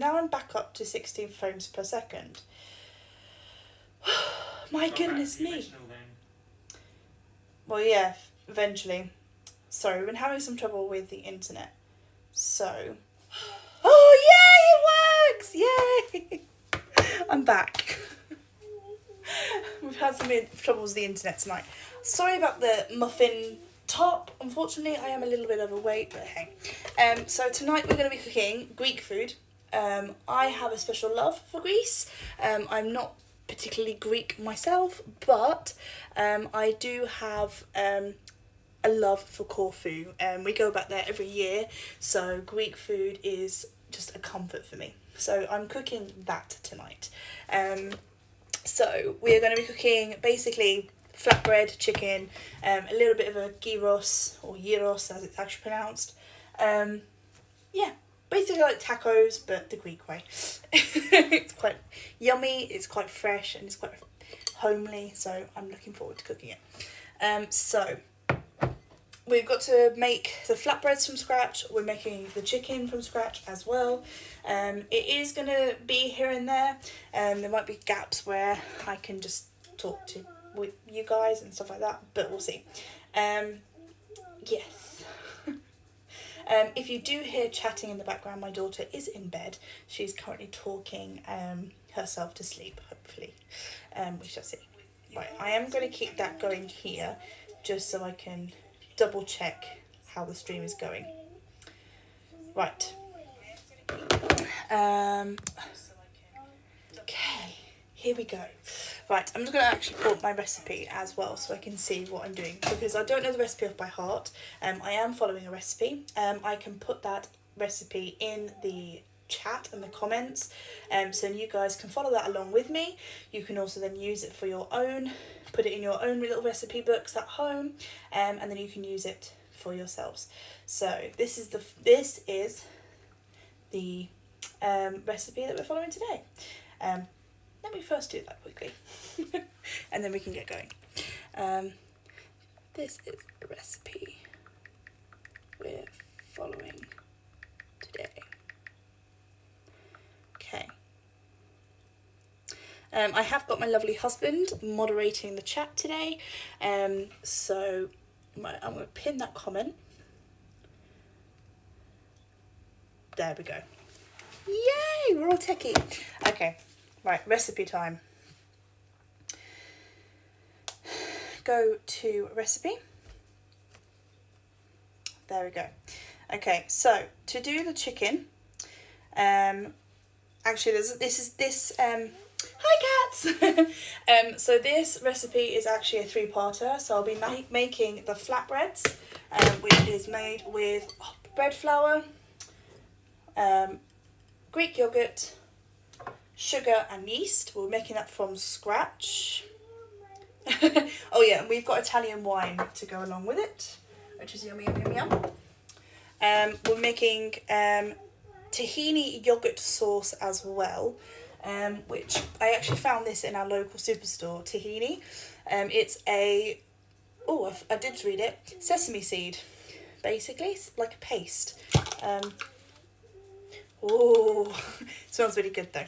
Now I'm back up to 16 frames per second. My goodness me. Well, yeah, eventually. Sorry, we've been having some trouble with the internet. So. Oh, yay, it works! Yay! I'm back. We've had some troubles with the internet tonight. Sorry about the muffin top. Unfortunately, I am a little bit overweight, but hey. So tonight we're going to be cooking Greek food. I have a special love for Greece. I'm not particularly Greek myself, but I do have a love for Corfu. We go back there every year, so Greek food is just a comfort for me. So I'm cooking that tonight. So we're going to be cooking basically flatbread, chicken, a little bit of a gyros, or gyros as it's actually pronounced. Yeah, basically like tacos, but the Greek way. It's quite yummy, it's quite fresh, and it's quite homely, so I'm looking forward to cooking it. So we've got to make the flatbreads from scratch. We're making the chicken from scratch as well. It is going to be here and there. There might be gaps where I can just talk to with you guys and stuff like that, but we'll see. Yes. If you do hear chatting in the background, my daughter is in bed. She's currently talking herself to sleep, hopefully. We shall see. Right, I am going to keep that going here, just so I can double check how the stream is going. Right. Okay, here we go. Right, I'm just going to actually pull up my recipe as well so I can see what I'm doing, because I don't know the recipe off by heart. I am following a recipe. I can put that recipe in the chat and the comments, so you guys can follow that along with me. You can also then use it for your own, put it in your own little recipe books at home, and then you can use it for yourselves. So this is the recipe that we're following today. Let me first do that quickly and then we can get going. This is the recipe we're following today. Okay. I have got my lovely husband moderating the chat today, so I'm going to pin that comment. There we go. Yay, we're all techie. Okay, right, recipe time. Go to recipe. There we go. Okay, so to do the chicken, actually hi cats. So this recipe is actually a three-parter. So I'll be making the flatbreads, which is made with bread flour, Greek yogurt, sugar and yeast. We're making that from scratch. Oh yeah, and we've got Italian wine to go along with it, which is yummy, yum, yum, yum. We're making tahini yogurt sauce as well, which I actually found this in our local superstore. Tahini, it's I did read it, sesame seed, basically. It's like a paste. Smells really good though.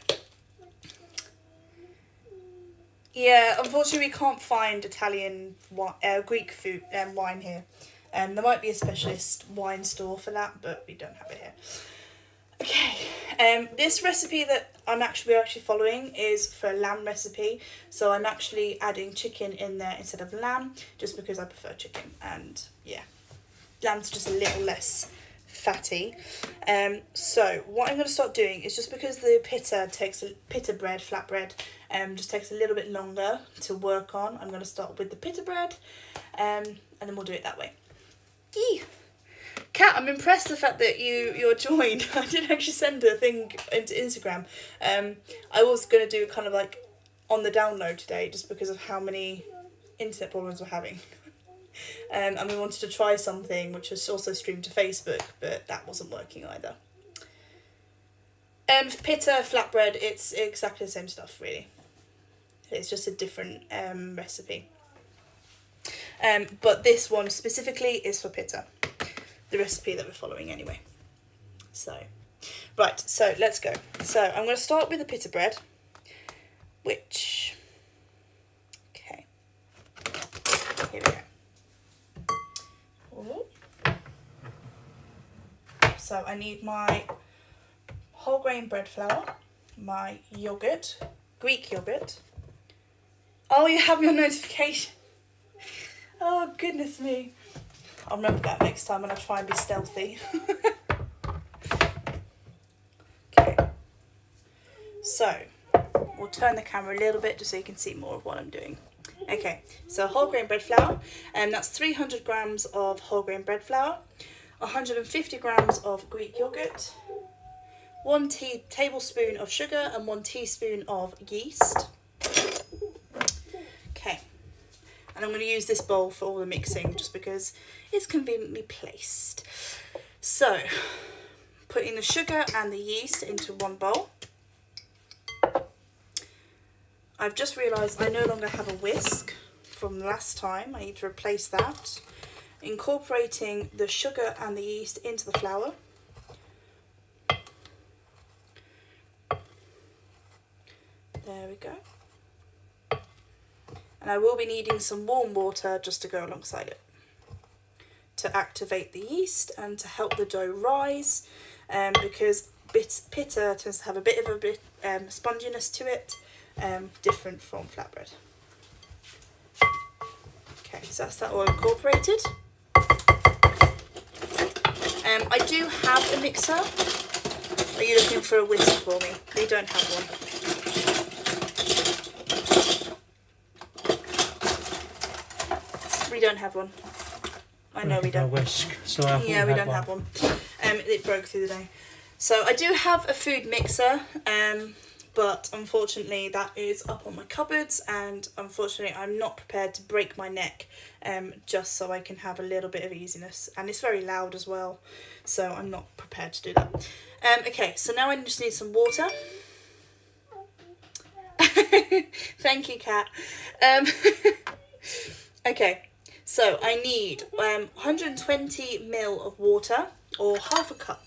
Yeah, unfortunately we can't find Italian Greek food wine here. There might be a specialist wine store for that, but we don't have it here. Okay, this recipe that we're actually following is for a lamb recipe, so I'm actually adding chicken in there instead of lamb, just because I prefer chicken, and yeah, lamb's just a little less fatty. So what I'm going to start doing is, just because the pita bread, flatbread, just takes a little bit longer to work on, I'm going to start with the pita bread, and then we'll do it that way. Eee. Kat, I'm impressed the fact that you're joined. I did actually send a thing into Instagram. I was going to do kind of like on the download today, just because of how many internet problems we're having. And we wanted to try something which was also streamed to Facebook, but that wasn't working either. Pita, flatbread, it's exactly the same stuff really. It's just a different recipe. But this one specifically is for pita, the recipe that we're following anyway. So, Right, so let's go. So I'm going to start with the pita bread, which, okay, here we go. Ooh. So I need my whole grain bread flour, my yogurt, Greek yogurt. Oh, you have your notification. Oh, goodness me. I'll remember that next time when I try and be stealthy. Okay. So, we'll turn the camera a little bit just so you can see more of what I'm doing. Okay, so whole grain bread flour, and that's 300 grams of whole grain bread flour, 150 grams of Greek yogurt, 1 tablespoon of sugar and 1 teaspoon of yeast. Okay, and I'm going to use this bowl for all the mixing just because it's conveniently placed. So, putting the sugar and the yeast into one bowl. I've just realised I no longer have a whisk from last time. I need to replace that. Incorporating the sugar and the yeast into the flour. There we go. And I will be needing some warm water just to go alongside it to activate the yeast and to help the dough rise, because pita tends to have a bit of sponginess to it, different from flatbread. Okay, so that's that all incorporated. I do have a mixer. Are you looking for a whisk for me? We don't have one. We don't have one. I know we don't. A whisk, so I yeah, we don't have one. It broke through the day. So I do have a food mixer, but unfortunately that is up on my cupboards, and unfortunately I'm not prepared to break my neck just so I can have a little bit of easiness, and it's very loud as well, so I'm not prepared to do that. Okay, so now I just need some water. Thank you, Kat. Okay, so I need 120 ml of water, or half a cup.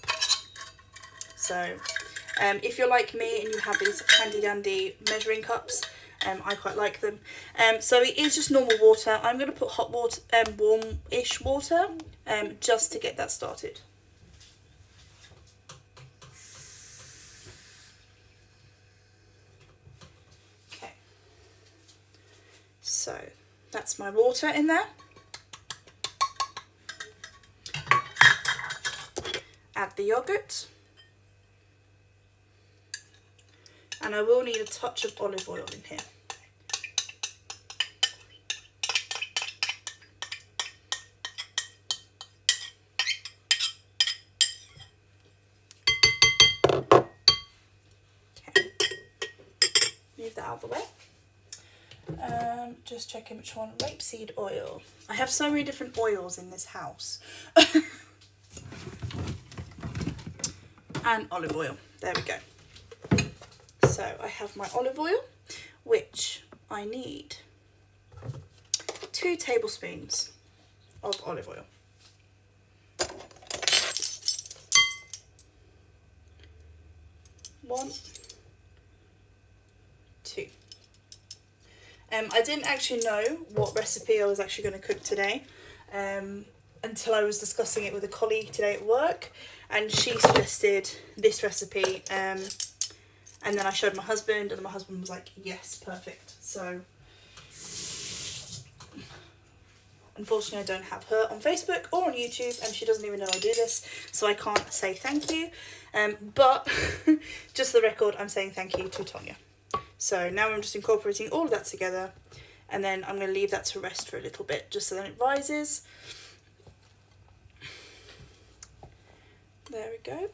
So if you're like me and you have these handy dandy measuring cups, I quite like them. So it is just normal water. I'm going to put hot water, warm-ish water, just to get that started. Okay. So that's my water in there. Add the yogurt. And I will need a touch of olive oil in here. Okay. Move that out of the way. Just checking which one. Rapeseed oil. I have so many different oils in this house. And olive oil. There we go. So I have my olive oil, which I need 2 tablespoons of olive oil. 1, 2. I didn't actually know what recipe I was actually going to cook today until I was discussing it with a colleague today at work, and she suggested this recipe. And then I showed my husband, and my husband was like, yes, perfect. So, unfortunately, I don't have her on Facebook or on YouTube, and she doesn't even know I do this, so I can't say thank you. But, just for the record, I'm saying thank you to Tonya. So, now I'm just incorporating all of that together, and then I'm going to leave that to rest for a little bit, just so that it rises. There we go.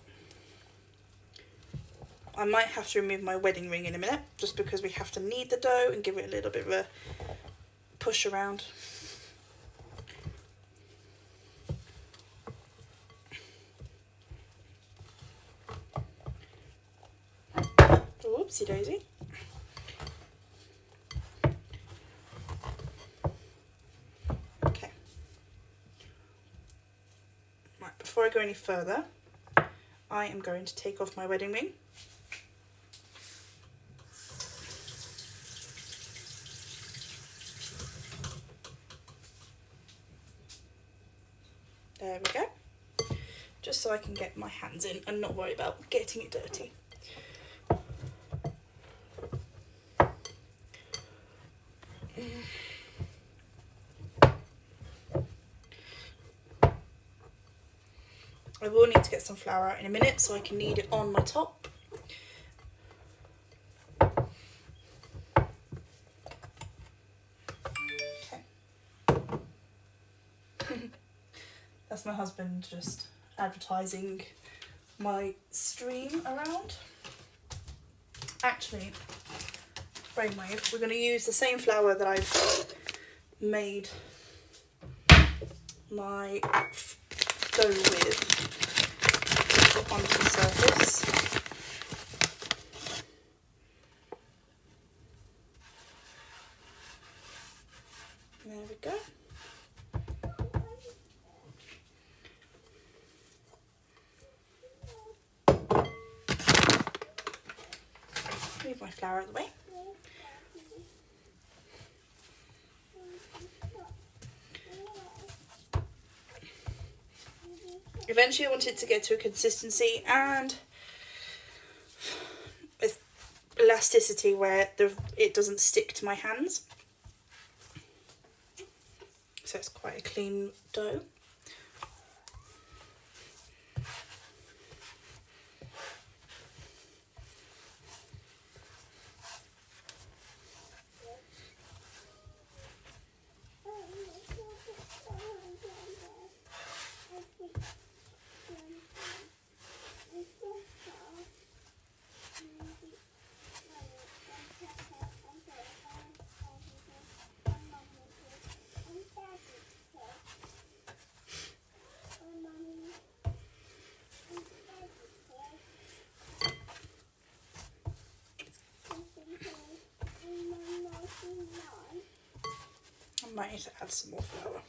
I might have to remove my wedding ring in a minute, just because we have to knead the dough and give it a little bit of a push around. Whoopsie daisy. Okay. Right, before I go any further, I am going to take off my wedding ring. There we go. Just so I can get my hands in and not worry about getting it dirty. I will need to get some flour out in a minute so I can knead it on my top. Okay. That's my husband just advertising my stream around. Actually, brainwave, we're going to use the same flour that I've made my dough with onto the surface. There we go. Move my flour out of the way. Eventually I want it to get to a consistency and elasticity where it doesn't stick to my hands. So it's quite a clean dough. I might need to add some more flour.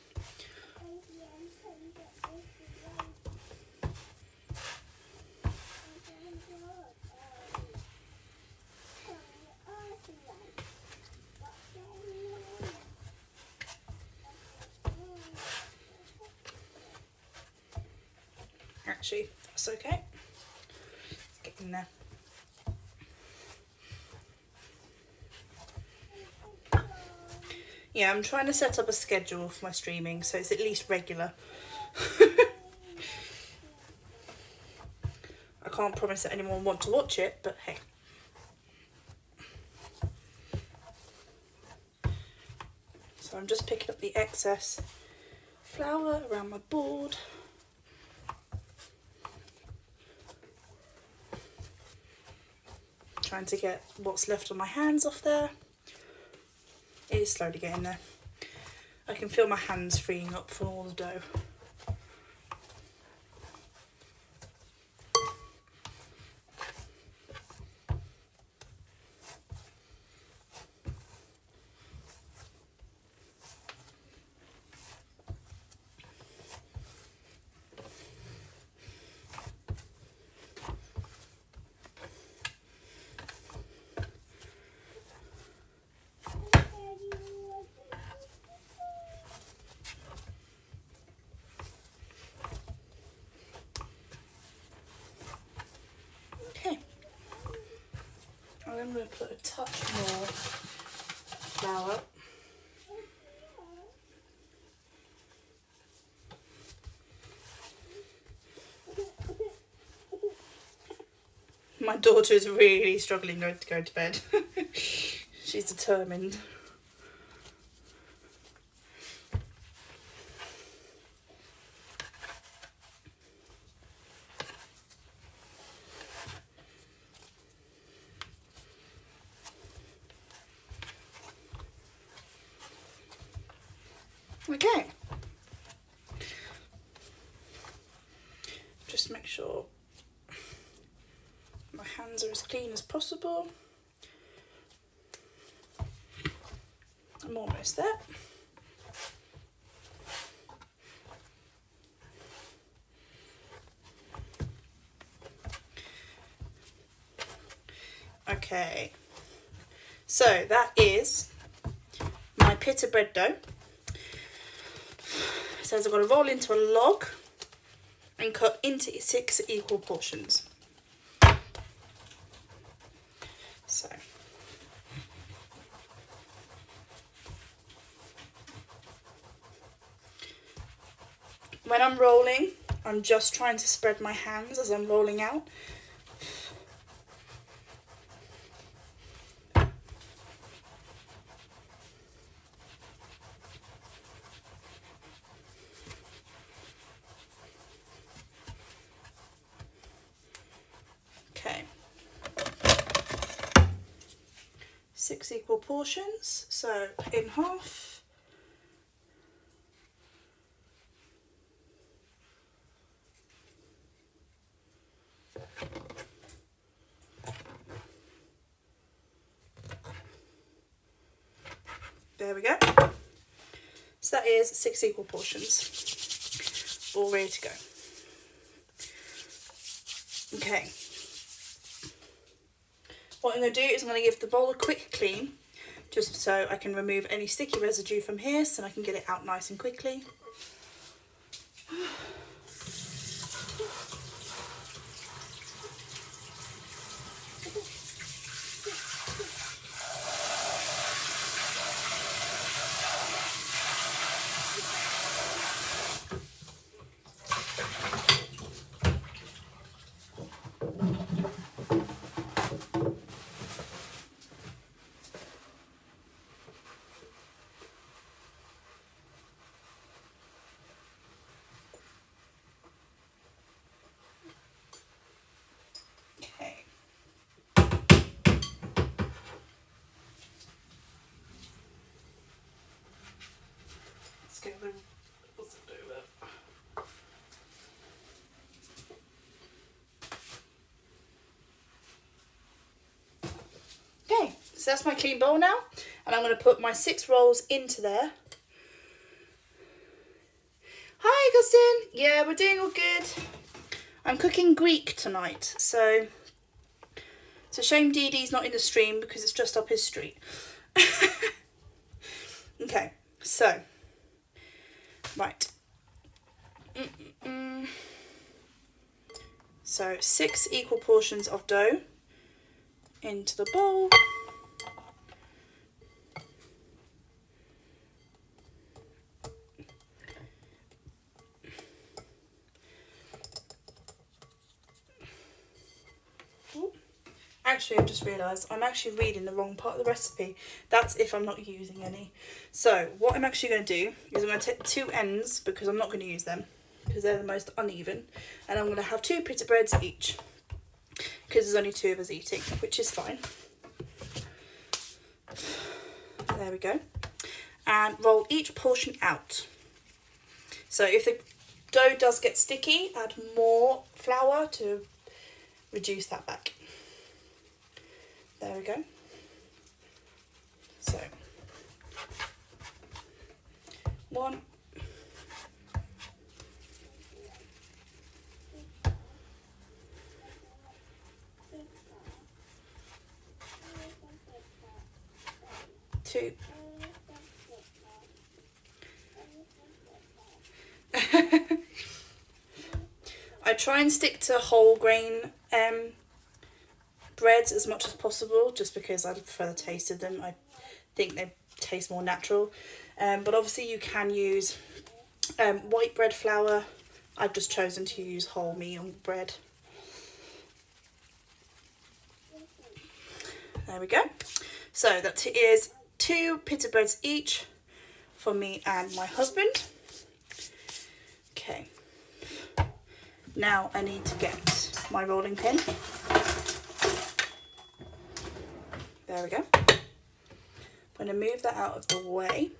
Actually, that's okay. Let's get in there. Yeah, I'm trying to set up a schedule for my streaming so it's at least regular. I can't promise that anyone will want to watch it, but hey. So I'm just picking up the excess flour around my board. Trying to get what's left on my hands off there. It is slowly getting there. I can feel my hands freeing up from all the dough. I'm going to put a touch more flour. My daughter is really struggling to go to bed. She's determined. Okay, just make sure my hands are as clean as possible. I'm almost there. Okay, so that is my pita bread dough. It says I've got to roll into a log and cut into 6 equal portions. So when I'm rolling, I'm just trying to spread my hands as I'm rolling out. Okay. 6 equal portions, so in half. There we go. So that is 6 equal portions, all ready to go. Okay. What I'm going to do is I'm going to give the bowl a quick clean, just so I can remove any sticky residue from here, so I can get it out nice and quickly. Okay. Let's get the, what's it do there? Okay, so that's my clean bowl now, and I'm going to put my 6 rolls into there. Hi, Augustine. Yeah, we're doing all good. I'm cooking Greek tonight, so it's a shame Dee Dee's not in the stream because it's just up his street. Okay, so, right. So 6 equal portions of dough into the bowl. Actually, I've just realised I'm actually reading the wrong part of the recipe. That's if I'm not using any. So what I'm actually going to do is I'm going to take 2 ends, because I'm not going to use them because they're the most uneven, and I'm going to have 2 pita breads each because there's only 2 of us eating, which is fine. There we go. And roll each portion out. So if the dough does get sticky, add more flour to reduce that back. There we go. So 1, 2. I try and stick to whole grain breads as much as possible, just because I prefer the taste of them. I think they taste more natural, but obviously you can use white bread flour. I've just chosen to use wholemeal bread. There we go. So that is 2 pita breads each for me and my husband. Okay, now I need to get my rolling pin. There we go. I'm going to move that out of the way.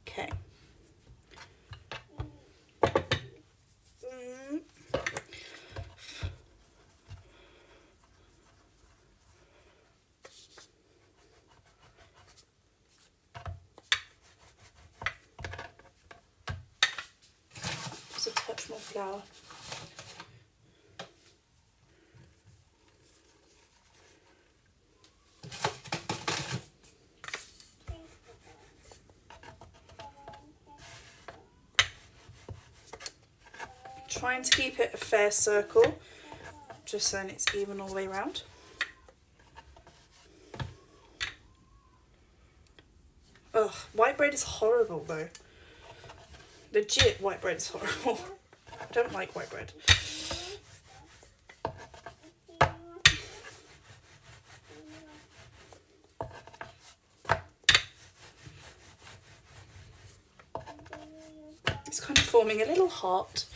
Okay. Just a touch more flour. trying to keep it a fair circle, just so it's even all the way around. Ugh, white bread is horrible though. Legit, white bread is horrible. I don't like white bread. It's kind of forming a little heart.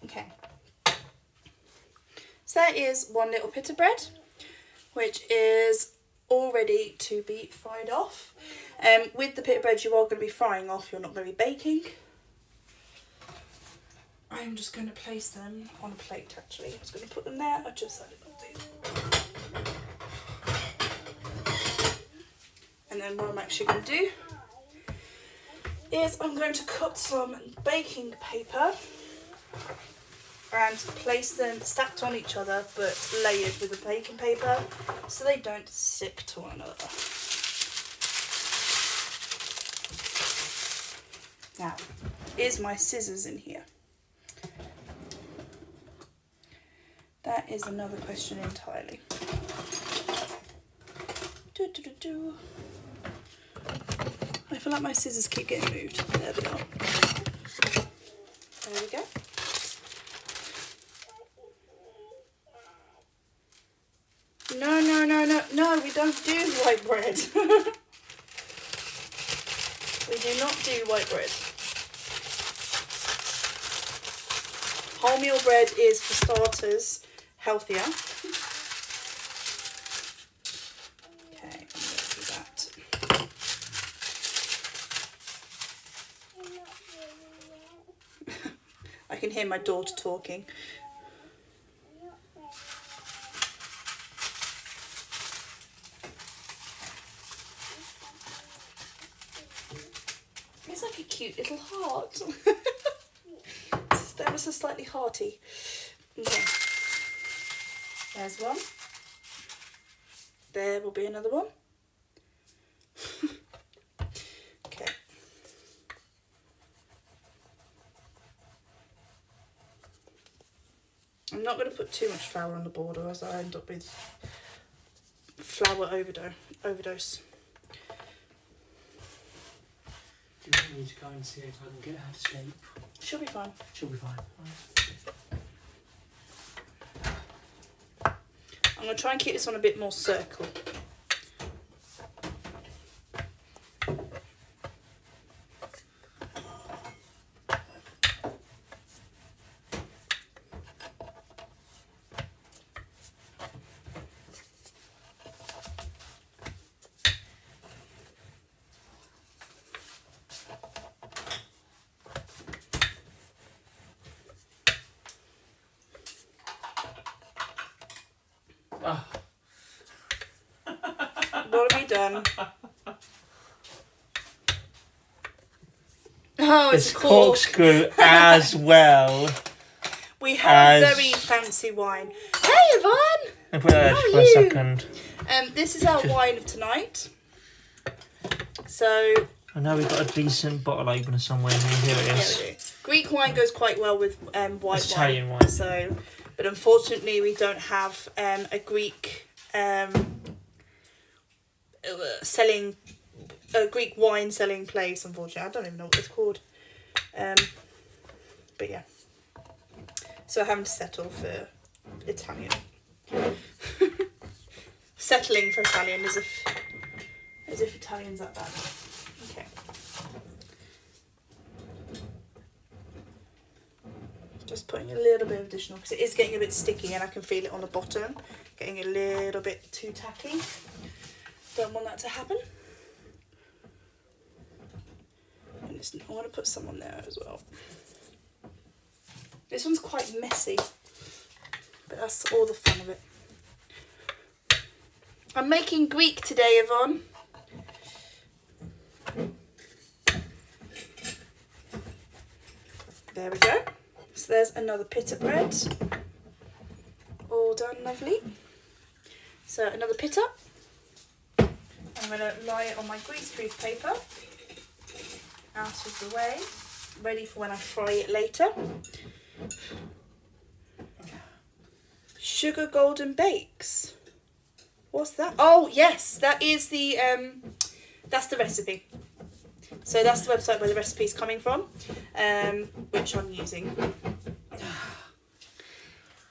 Okay, so that is one little bit of bread, which is all ready to be fried off. With the pita bread you are going to be frying off, you're not going to be baking. I'm just going to place them on a plate actually. I was going to put them there, I just decided not to. And then what I'm actually going to do is I'm going to cut some baking paper and place them stacked on each other but layered with the baking paper so they don't stick to one another. Now, is my scissors in here? That is another question entirely. I feel like my scissors keep getting moved. There we are. There we go. No, we don't do white bread. We do not do white bread. Wholemeal bread is, for starters, healthier. Okay, I'm going to do that. I can hear my daughter talking. It's like a cute little heart. It's ever so slightly hearty. Okay. There's one. There will be another one. Okay. I'm not going to put too much flour on the board or else I end up with flour overdose. Do you want me to go and see if I can get her to sleep? She'll be fine. She'll be fine. I'm going to try and keep this on a bit more circle. Oh. What have you done? Oh, it's a corkscrew as well. We have very fancy wine. Hey, Yvonne! I put that How for are a you? second. This is our wine of tonight. So I know we've got a decent bottle opener somewhere in here. Here it yeah, is. we do. Greek wine goes quite well with white It's Italian wine. So, but unfortunately, we don't have a Greek Greek wine selling place. Unfortunately, I don't even know what it's called. But yeah, so I'm having to settle for Italian. Settling for Italian as if Italian's that bad. Okay. Just putting a little bit of additional because it is getting a bit sticky and I can feel it on the bottom, getting a little bit too tacky. Don't want that to happen. And I want to put some on there as well. This one's quite messy, but that's all the fun of it. I'm making Greek today, Yvonne. There we go. So there's another pita bread. All done lovely. So another pita. I'm going to lie it on my greaseproof paper. Out of the way. Ready for when I fry it later. Sugar golden bakes. What's that? Oh yes, that is the that's the recipe. So that's the website where the recipe's coming from, which I'm using.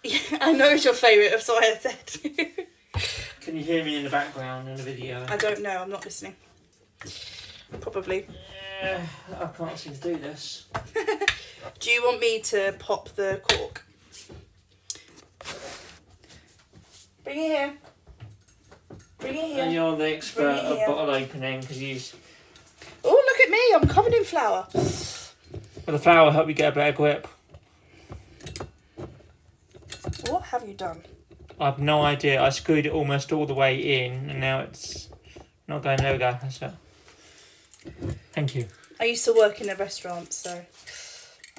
Yeah, I know it's your favourite, that's why I said. Can you hear me in the background in the video? I don't know, I'm not listening. Probably. I can't seem to do this. Do you want me to pop the cork? Bring it here. Bring it here. And you're the expert of bottle opening because you. Oh, look at me! I'm covered in flour. Well, the flour help you get a better grip. What have you done? I have no idea. I screwed it almost all the way in, and now it's not going. There we go. That's it. Thank you. I used to work in a restaurant, so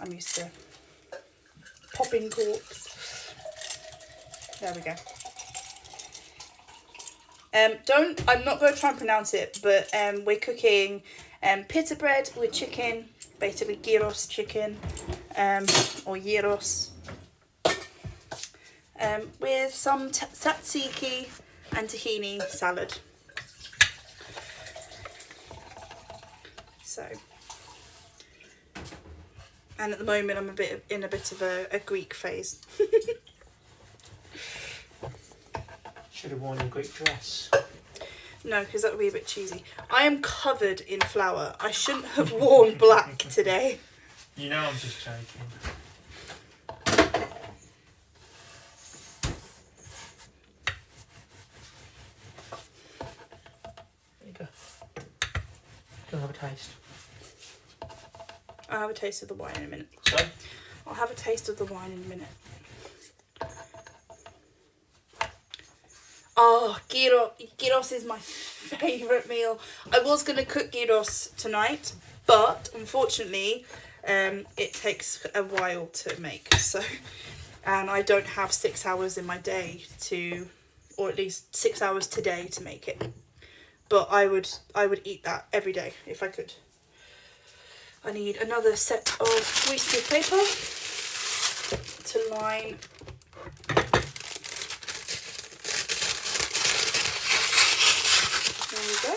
I'm used to popping corks. There we go. I'm not going to try and pronounce it, but we're cooking pita bread with chicken, basically gyros chicken, or gyros, with some tzatziki and tahini salad. So, and at the moment I'm in a bit of a Greek phase. Should have worn a Greek dress. No, because that would be a bit cheesy. I am covered in flour. I shouldn't have worn black today. You know I'm just joking. There you go. Go have a taste. I'll have a taste of the wine in a minute. So? I'll have a taste of the wine in a minute. Oh, gyros is my favourite meal. I was going to cook gyros tonight, but unfortunately it takes a while to make. So, and I don't have 6 hours in my day to, or at least 6 hours today to make it. But I would eat that every day if I could. I need another set of greaseproof paper to line. There we go.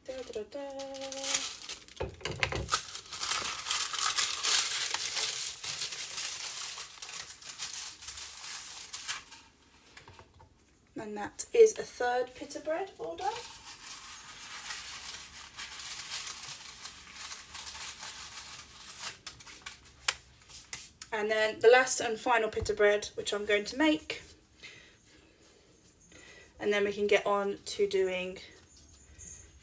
Da, da, da, da. And that is a third pita bread all done. And then the last and final pita bread, which I'm going to make. And then we can get on to doing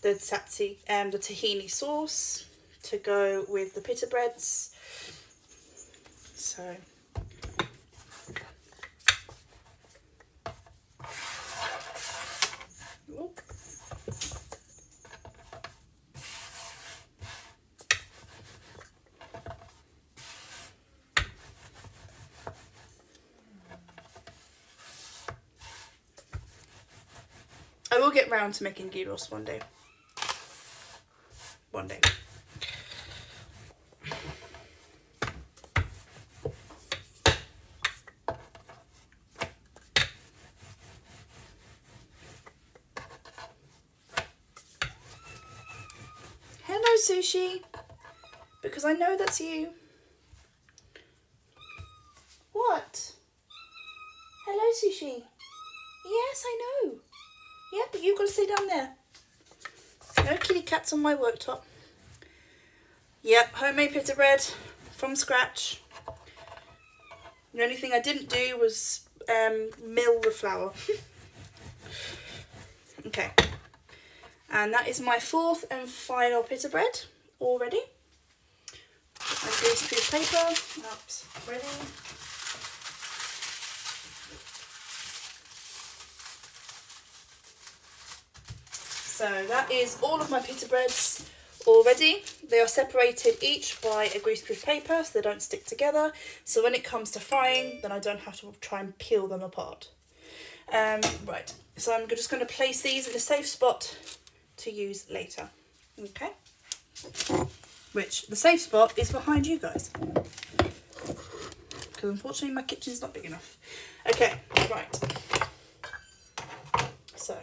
the tzatziki and the tahini sauce to go with the pita breads. So I will get round to making gyros one day. One day. Hello, Sushi. Because I know that's you. What? Hello, Sushi. Yes, I know. Yeah, but you've got to stay down there. No kitty cats on my worktop. Yep, homemade pita bread from scratch. The only thing I didn't do was mill the flour. Okay, And that is my fourth and final pita bread already. My greaseproof paper, that's ready. So that is all of my pita breads already. They are separated each by a greaseproof paper so they don't stick together. So when it comes to frying, then I don't have to try and peel them apart. Right, so I'm just going to place these in a safe spot to use later. Okay. Which the safe spot is behind you guys. Because unfortunately my kitchen's not big enough. Okay, right. So,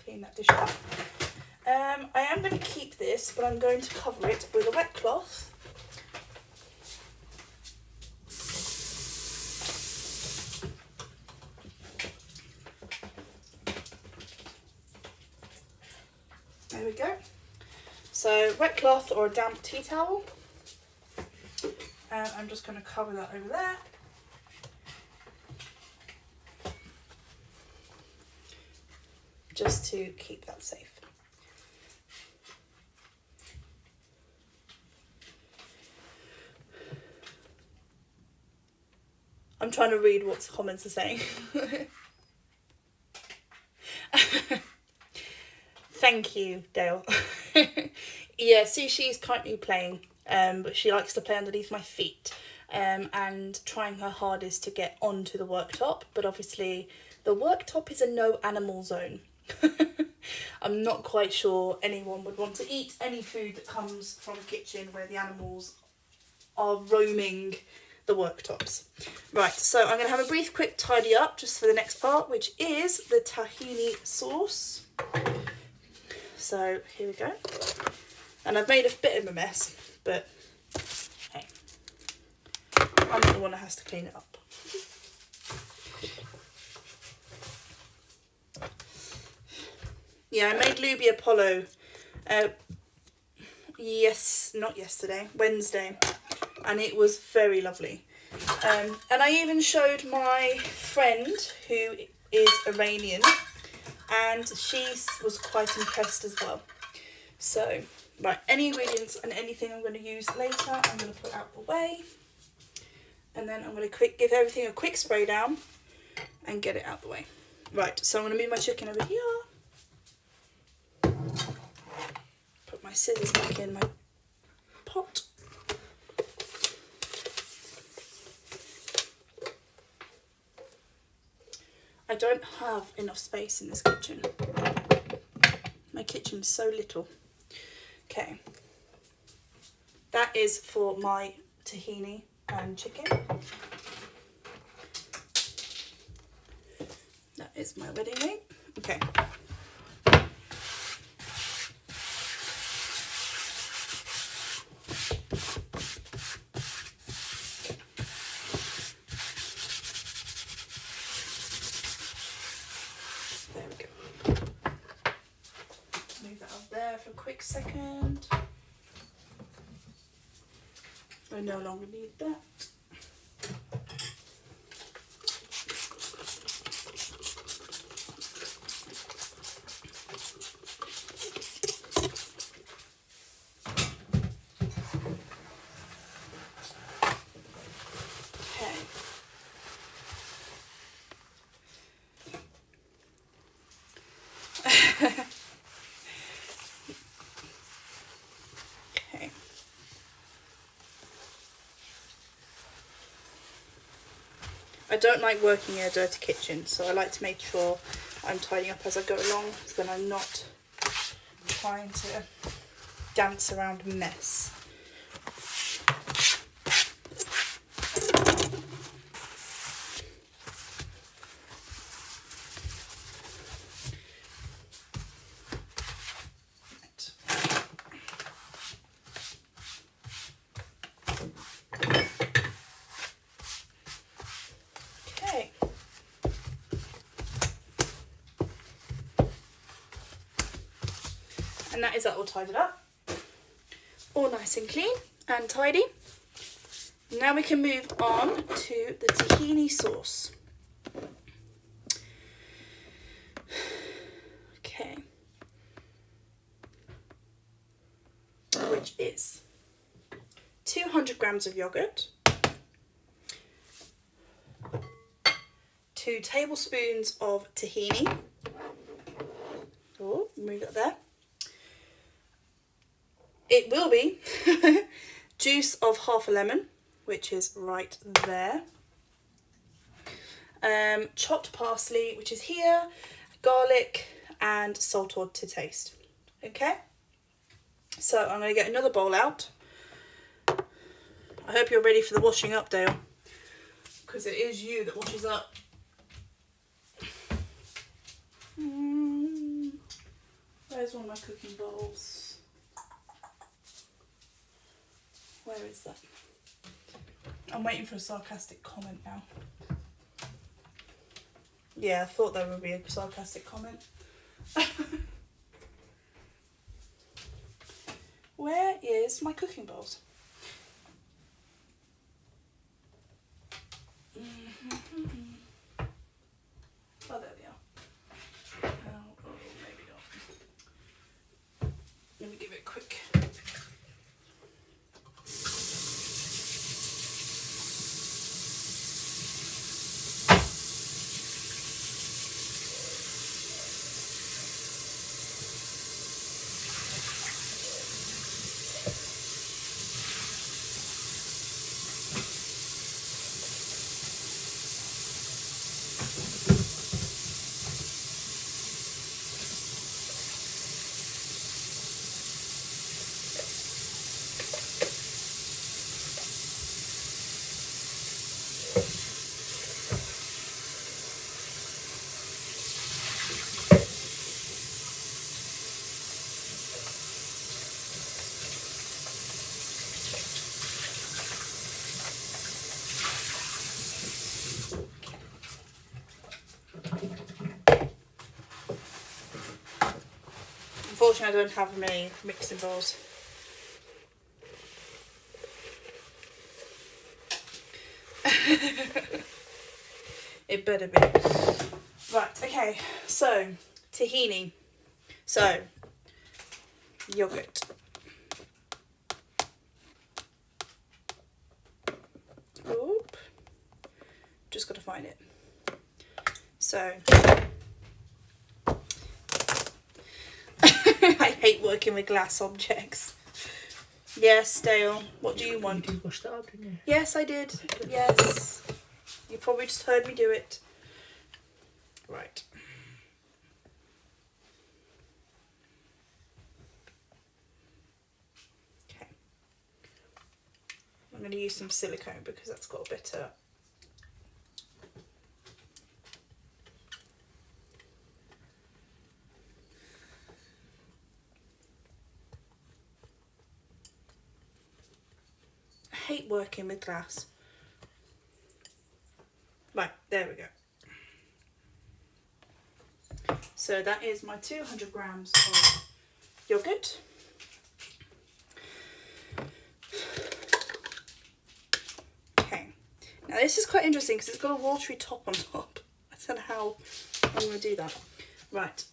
clean that dish up. I am going to keep this, but I'm going to cover it with a wet cloth. There we go. So, wet cloth or a damp tea towel. And I'm just going to cover that over there. Just to keep that safe. I'm trying to read what the comments are saying. Thank you, Dale. Yeah, Sushi is currently playing, but she likes to play underneath my feet, and trying her hardest to get onto the worktop, but obviously the worktop is a no animal zone. I'm not quite sure anyone would want to eat any food that comes from a kitchen where the animals are roaming the worktops. Right, so I'm going to have a brief quick tidy up just for the next part, which is the tahini sauce. So here we go. And I've made a bit of a mess, but hey, I'm not the one that has to clean it up. Yeah, I made Lubia Polo, Wednesday, and it was very lovely. And I even showed my friend who is Iranian, and she was quite impressed as well. So, right, any ingredients and anything I'm going to use later, I'm going to put out the way. And then I'm going to give everything a quick spray down and get it out the way. Right, so I'm going to move my chicken over here. Put my scissors back in my pot. I don't have enough space in this kitchen. My kitchen is so little. Okay. That is for my tahini and chicken. That is my wedding ring. Okay. For a quick second. I no longer need that. Okay. I don't like working in a dirty kitchen, so I like to make sure I'm tidying up as I go along, so then I'm not trying to dance around a mess. And that is that all tidied up, all nice and clean and tidy. Now we can move on to the tahini sauce. Okay, which is 200 grams of yogurt, 2 tablespoons of tahini. Oh, move that there. It will be juice of half a lemon, which is right there. Chopped parsley, which is here, garlic, and salt to taste. Okay, so I'm going to get another bowl out. I hope you're ready for the washing up, Dale, because it is you that washes up. Where's one of my cooking bowls? Where is that? I'm waiting for a sarcastic comment now. Yeah, I thought there would be a sarcastic comment. Where is my cooking bowls? Oh, there they are. Oh, maybe not. Let me give it a quick. Unfortunately, I don't have many mixing bowls. It better be. Right, okay, so tahini. So, yogurt. Oop. Just got to find it. So, I hate working with glass objects. Yes, Dale, what do you want? You did wash that up, didn't you? Yes, I did. Yes. You probably just heard me do it. Right. Okay. I'm going to use some silicone because that's got a better... I hate working with glass. Right, there we go. So that is my 200 grams of yogurt. Okay, now this is quite interesting because it's got a watery top on top. I don't know how I'm going to do that. Right.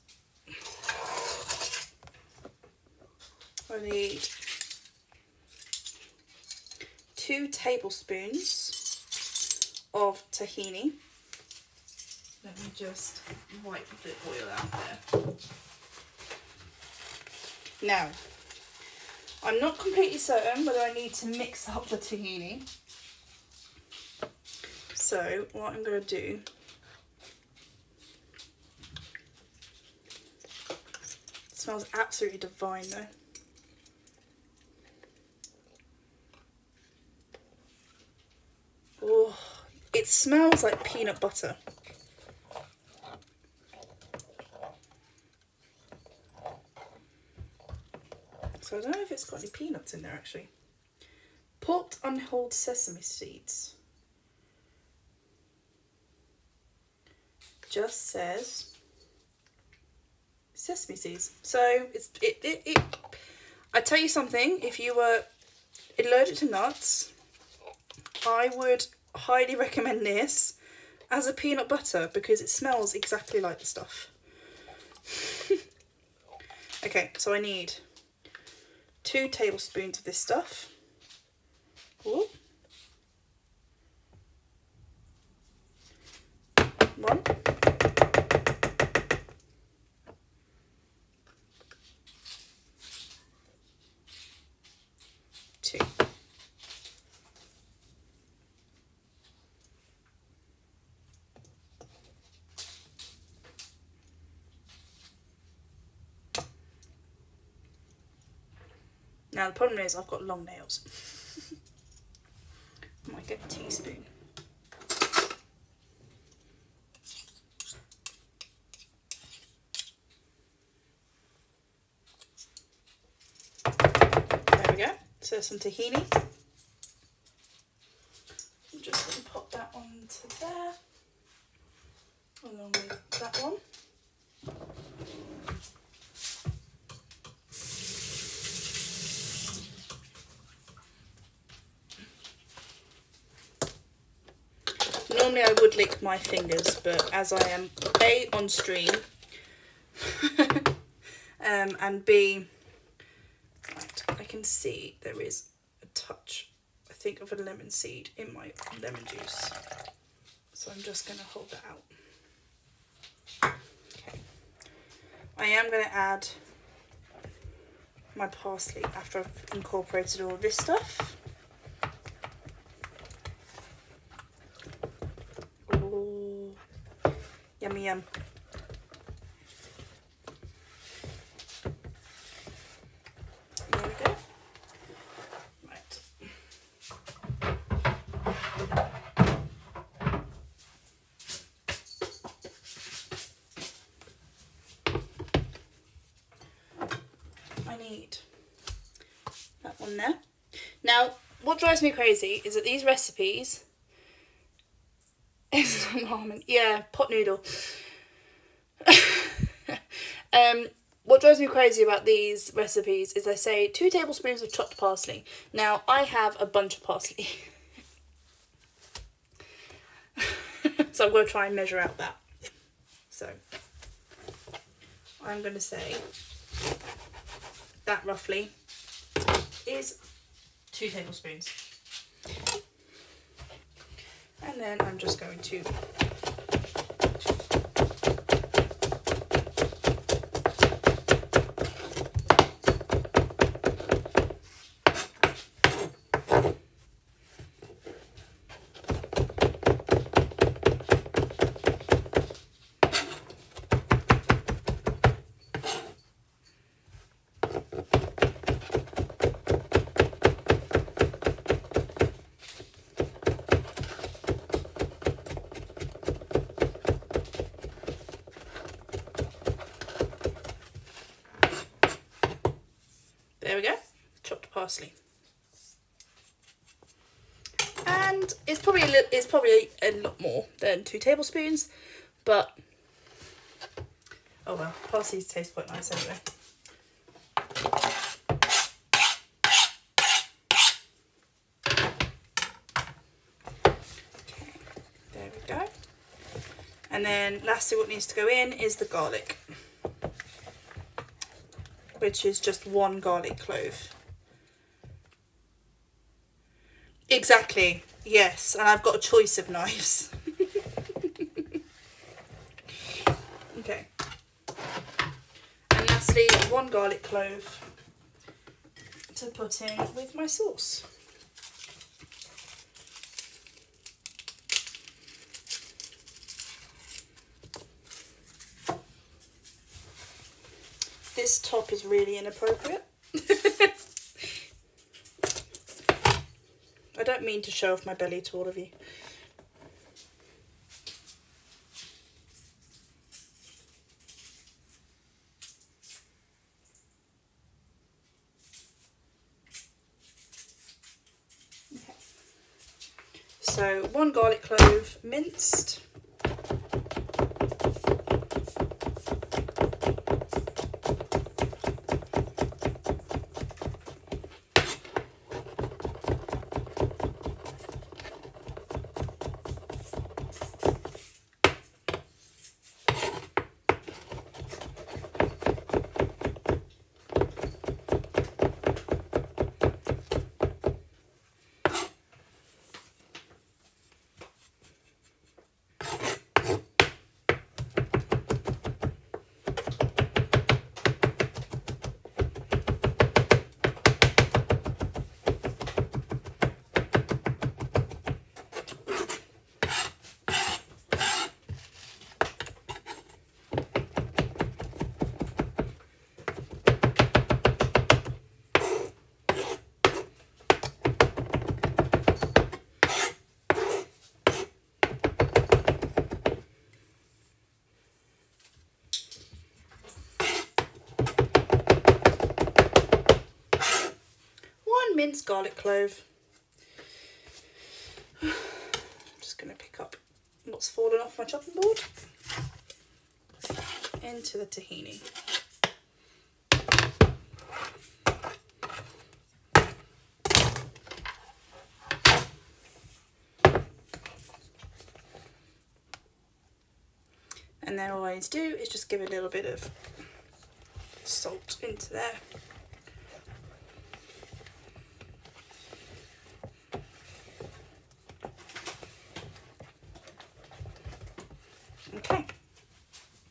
I need 2 tablespoons of tahini. Let me just wipe the oil out there. Now, I'm not completely certain whether I need to mix up the tahini. So what I'm going to do, it smells absolutely divine though. Oh, it smells like peanut butter. So I don't know if it's got any peanuts in there actually. Pulped unhulled sesame seeds. Just says sesame seeds. So it's I tell you something, if you were allergic to nuts, I would highly recommend this as a peanut butter because it smells exactly like the stuff. Okay, so I need 2 2 tablespoons of this stuff. Ooh. 1. 2. Now the problem is I've got long nails. I might get a teaspoon. There we go. So some tahini. I'm just going to pop that onto there, along with that one. Normally I would lick my fingers, but as I am A, on stream, and B, right, I can see there is a touch, I think, of a lemon seed in my lemon juice. So I'm just going to hold that out. Okay. I am going to add my parsley after I've incorporated all of this stuff. Oh, yummy yum. There we go. Right. I need that one there. Now, what drives me crazy is that these recipes, instant ramen, yeah, pot noodle. What drives me crazy about these recipes is they say 2 tablespoons of chopped parsley. Now, I have a bunch of parsley. So I'm going to try and measure out that. So I'm going to say that roughly is 2 tablespoons. And then I'm just going to there we go, chopped parsley. And it's probably a lot more than 2 tablespoons, but oh well, parsley tastes quite nice anyway. Okay, there we go. And then lastly, what needs to go in is the garlic, which is just 1 garlic clove. Exactly, yes, and I've got a choice of knives. Okay. And lastly, 1 garlic clove to put in with my sauce. This top is really inappropriate. I don't mean to show off my belly to all of you. Okay. So 1 garlic clove minced. minced garlic clove. I'm just going to pick up what's fallen off my chopping board into the tahini. And then all I need to do is just give a little bit of salt into there. Okay,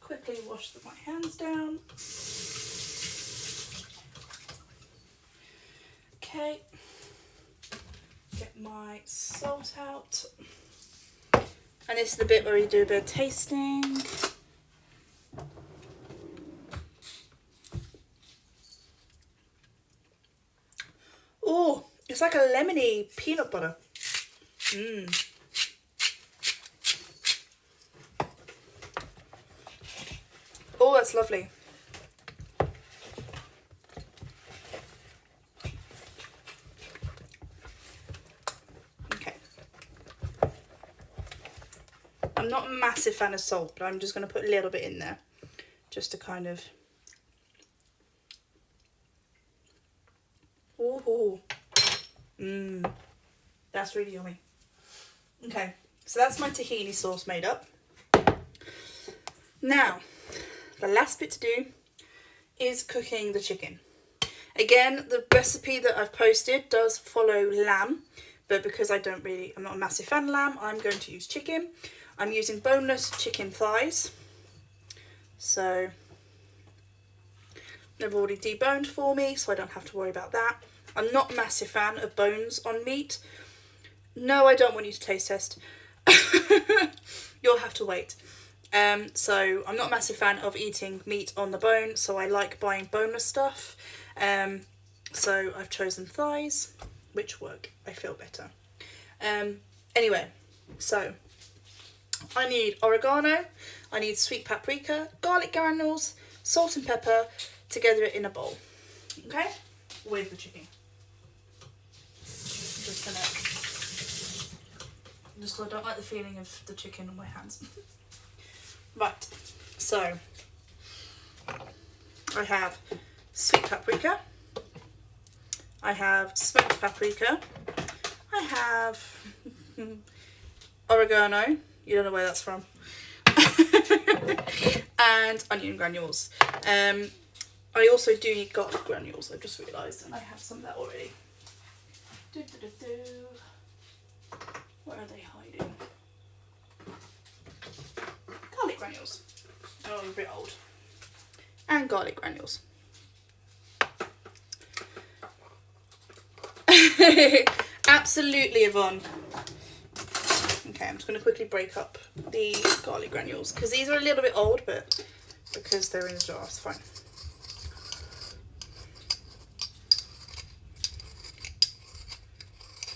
quickly wash my hands down. Okay, get my salt out. And this is the bit where you do a bit of tasting. Oh, it's like a lemony peanut butter. Mmm. Oh, that's lovely. Okay. I'm not a massive fan of salt, but I'm just going to put a little bit in there. Just to kind of... Oh. Mmm. That's really yummy. Okay, so that's my tahini sauce made up. Now, the last bit to do is cooking the chicken. Again, the recipe that I've posted does follow lamb, but because I'm not a massive fan of lamb, I'm going to use chicken. I'm using boneless chicken thighs. So they've already deboned for me, so I don't have to worry about that. I'm not a massive fan of bones on meat. No, I don't want you to taste test. You'll have to wait. So I'm not a massive fan of eating meat on the bone, so I like buying boneless stuff. So I've chosen thighs, which work. I feel better. Anyway, so I need oregano, I need sweet paprika, garlic granules, salt and pepper together in a bowl. Okay, with the chicken. Just because I don't like the feeling of the chicken on my hands. Right, so I have sweet paprika, I have smoked paprika, I have oregano, you don't know where that's from, and onion granules. I also do need garlic granules, I've just realised, and I have some of that already. Where are they hiding? Garlic granules. Oh, I'm a bit old. And garlic granules. Absolutely, Yvonne. Okay, I'm just going to quickly break up the garlic granules because these are a little bit old, but because they're in a jar, it's fine.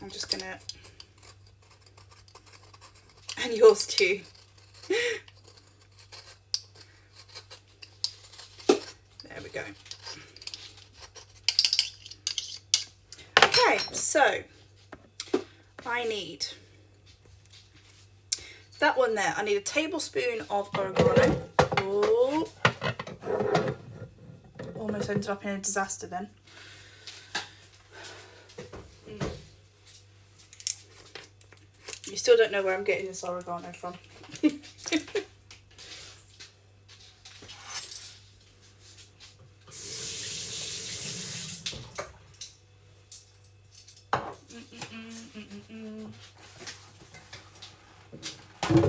I'm just going to... And yours too. There we go. Okay, so I need that one there. I need a tablespoon of oregano. Oh, almost ended up in a disaster then. You still don't know where I'm getting this oregano from.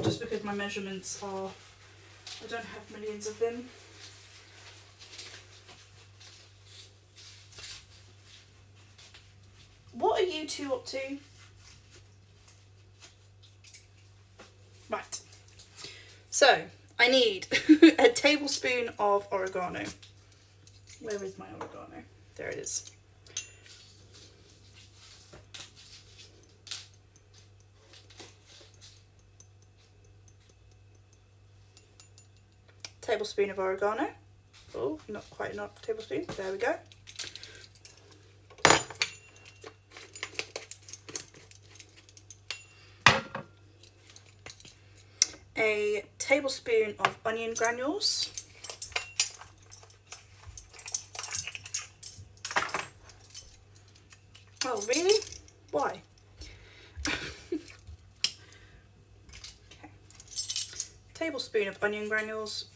Just because my measurements are, I don't have millions of them. What are you two up to? Right. So, I need a tablespoon of oregano. Where is my oregano? There it is. Tablespoon of oregano. Oh, not quite enough tablespoon. There we go. a tablespoon of onion granules, oh really? Why? Okay. Tablespoon of onion granules.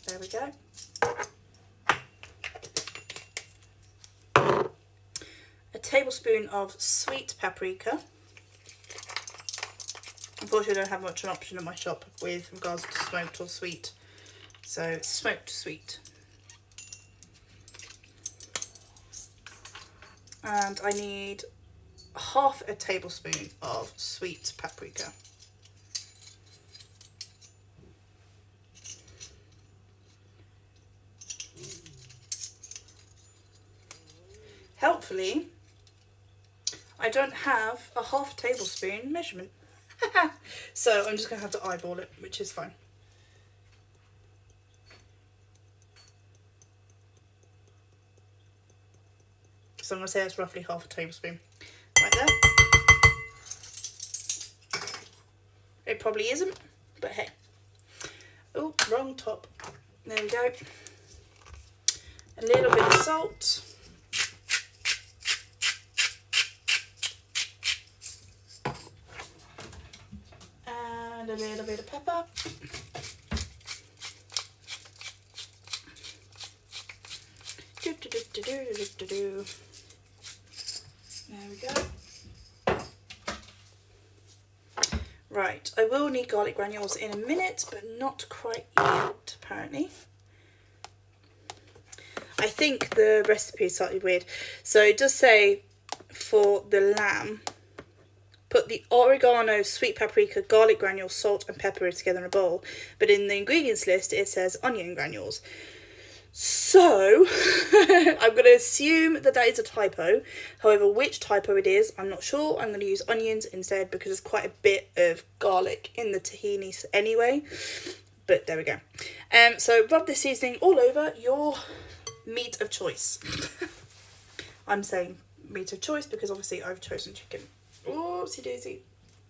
There we go. A tablespoon of sweet paprika. Unfortunately, I don't have much an option at my shop with regards to smoked or sweet. So smoked sweet. And I need half a tablespoon of sweet paprika. Helpfully, I don't have a half tablespoon measurement. So I'm just going to have to eyeball it, which is fine. So I'm going to say that's roughly half a tablespoon. Right there. It probably isn't, but hey. Oh, wrong top. There we go. A little bit of salt. And a little bit of pepper. There we go. Right, I will need garlic granules in a minute, but not quite yet, apparently. I think the recipe is slightly weird. So it does say for the lamb, put the oregano, sweet paprika, garlic granules, salt and pepper together in a bowl. But in the ingredients list, it says onion granules. So I'm going to assume that that is a typo. However, which typo it is, I'm not sure. I'm going to use onions instead because there's quite a bit of garlic in the tahini anyway. But there we go. So rub this seasoning all over your meat of choice. I'm saying meat of choice because obviously I've chosen chicken. Oopsie daisy.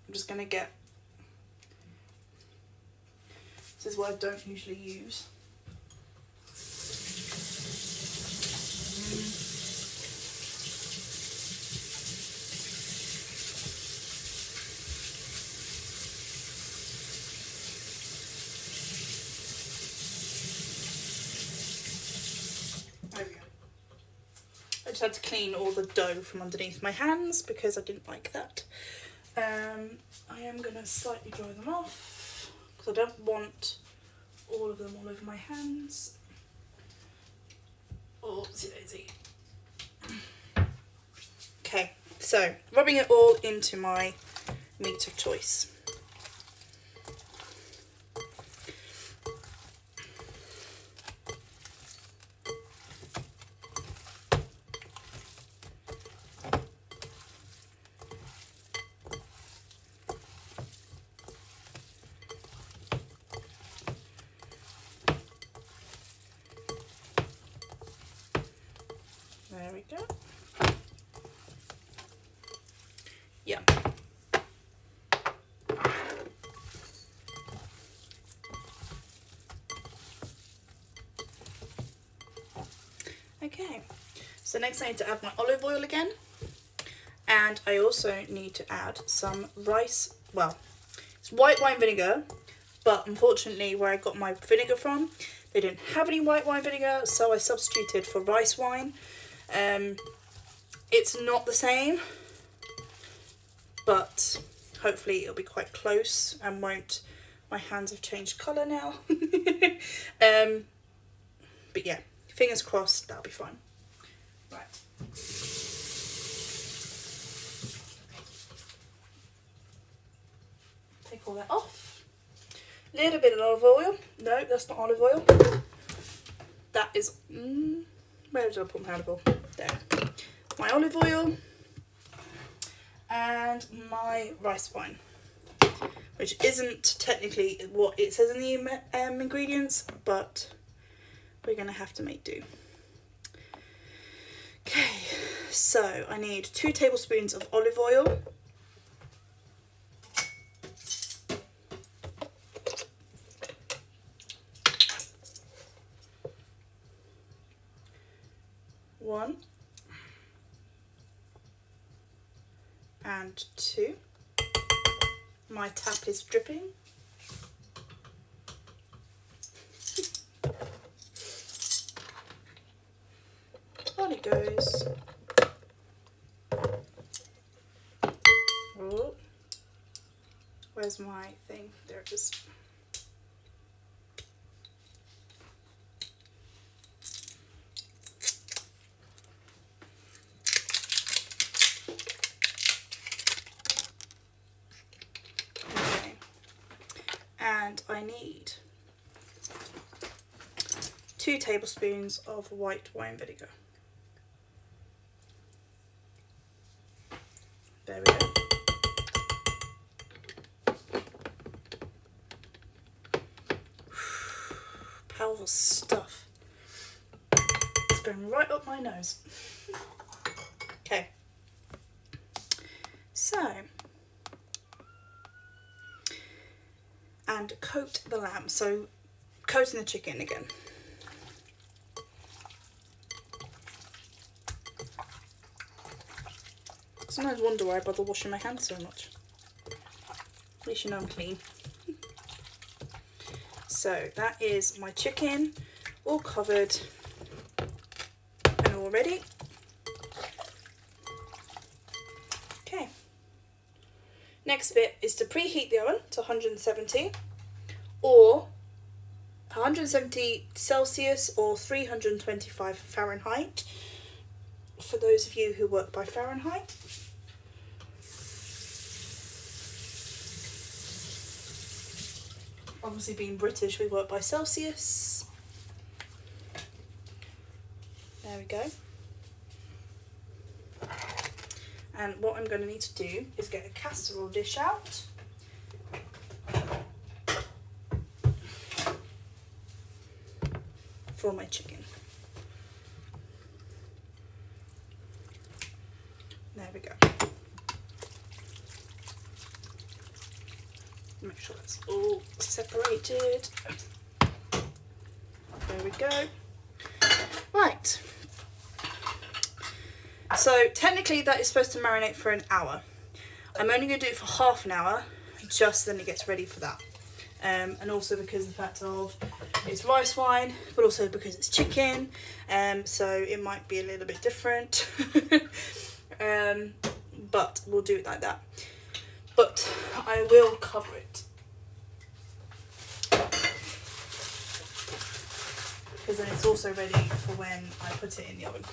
I'm just going to get... This is what I don't usually use. There we go. I just had to clean all the dough from underneath my hands because I didn't like that. I am going to slightly dry them off because I don't want all of them all over my hands. Oopsie daisy. Okay, so rubbing it all into my meat of choice. There we go. Yeah. Okay, so next I need to add my olive oil again, and I also need to add some rice, well, it's white wine vinegar, but unfortunately where I got my vinegar from, they didn't have any white wine vinegar, so I substituted for rice wine. It's not the same, but hopefully it'll be quite close and won't, my hands have changed colour now. But yeah, fingers crossed, that'll be fine. Right. Take all that off. Little bit of olive oil. No, that's not olive oil. That is, where did I put my olive oil? There. My olive oil and my rice wine, which isn't technically what it says in the ingredients, but we're going to have to make do. Okay, so I need 2 tablespoons of olive oil, 1 and 2. My tap is dripping. On it goes. Oh. Where's my thing? There it is. Okay. And I need 2 tablespoons of white wine vinegar. There we go. Powerful stuff. It's going right up my nose. Okay. So, and coat the lamb. So, coating the chicken again. Sometimes I wonder why I bother washing my hands so much. At least you know I'm clean. So that is my chicken, all covered and all ready. Okay. Next bit is to preheat the oven to 170 or 170 Celsius or 325 Fahrenheit for those of you who work by Fahrenheit. Obviously being British, we work by Celsius. There we go. And what I'm going to need to do is get a casserole dish out. For my chicken. There we go. Make sure that's all separated. There we go. Right. So technically that is supposed to marinate for an hour. I'm only going to do it for half an hour, just then it gets ready for that. And also because of the fact of it's rice wine, but also because it's chicken, so it might be a little bit different. But we'll do it like that. But I will cover it. Because then it's also ready for when I put it in the oven.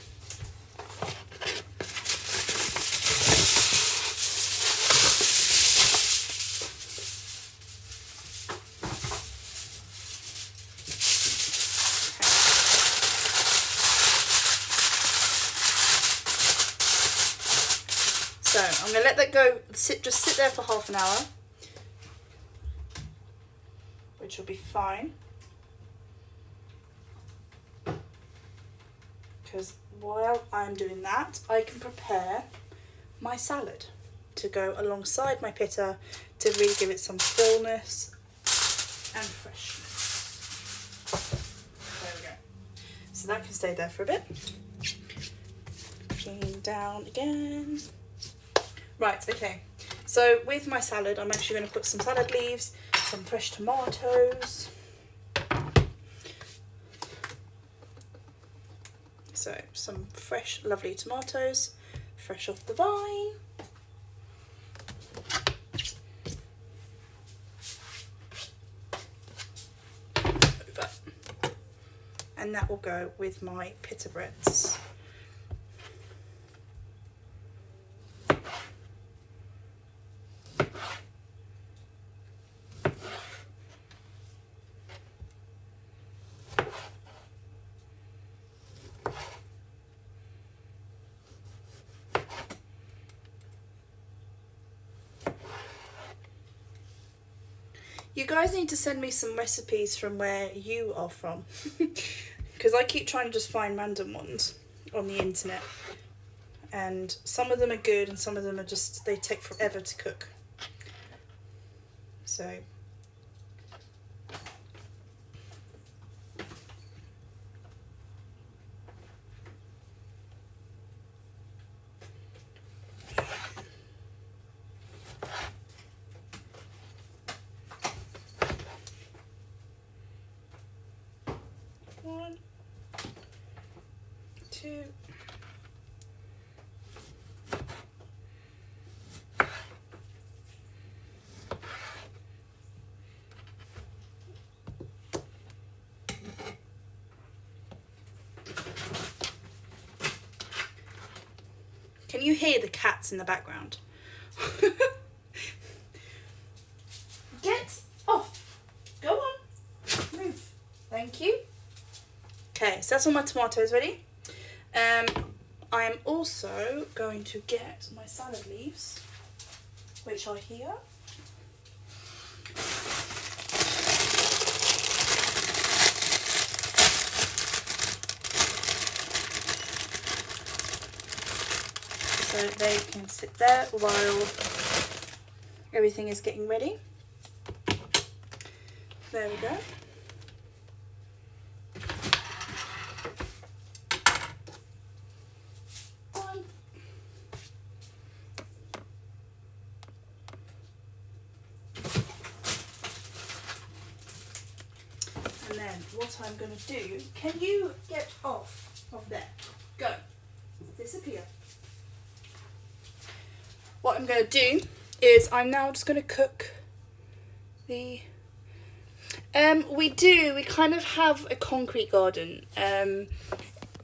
So I'm going to let that go, just sit there for half an hour, which will be fine. Because while I'm doing that, I can prepare my salad to go alongside my pitta to really give it some fullness and freshness. There we go. So that can stay there for a bit. Clean down again. Right, okay. So with my salad, I'm actually going to put some salad leaves, some fresh tomatoes. So some fresh, lovely tomatoes, fresh off the vine. Over. And that will go with my pita breads. You guys need to send me some recipes from where you are from. Because I keep trying to just find random ones on the internet. And some of them are good and some of them are just, they take forever to cook. So. to... Can you hear the cats in the background? Get off. Go on. Move. Thank you. Okay, so that's all my tomatoes ready. I am also going to get my salad leaves, which are here. So they can sit there while everything is getting ready. There we go. And then what I'm going to do, can you get off of there? Go. Disappear. What I'm going to do is I'm now just going to cook the... we kind of have a concrete garden. It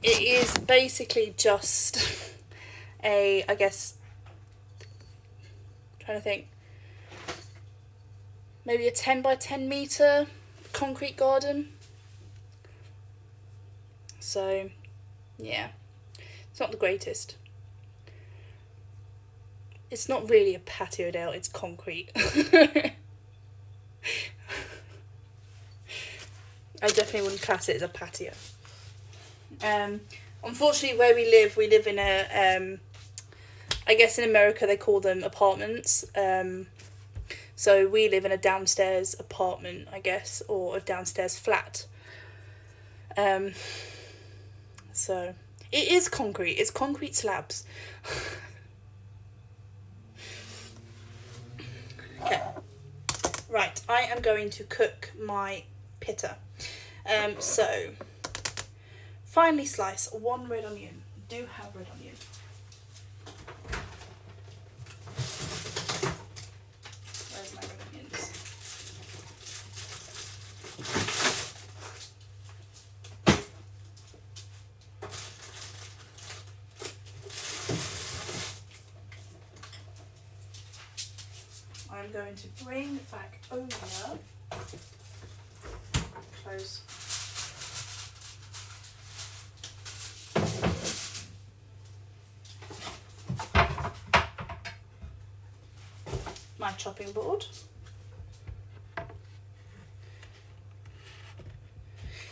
is basically just a, I guess, trying to think, maybe a 10 by 10 metre concrete garden. So, yeah, it's not the greatest. It's not really a patio, Dale, it's concrete. I definitely wouldn't class it as a patio. Unfortunately, where we live in a, I guess in America they call them apartments. So we live in a downstairs apartment, I guess, or a downstairs flat. So it is concrete. It's concrete slabs. Okay. Right, I am going to cook my pitta. So finely slice 1 red onion. Do have red onion. Where's my red onions? I'm going to bring back over, close, my chopping board.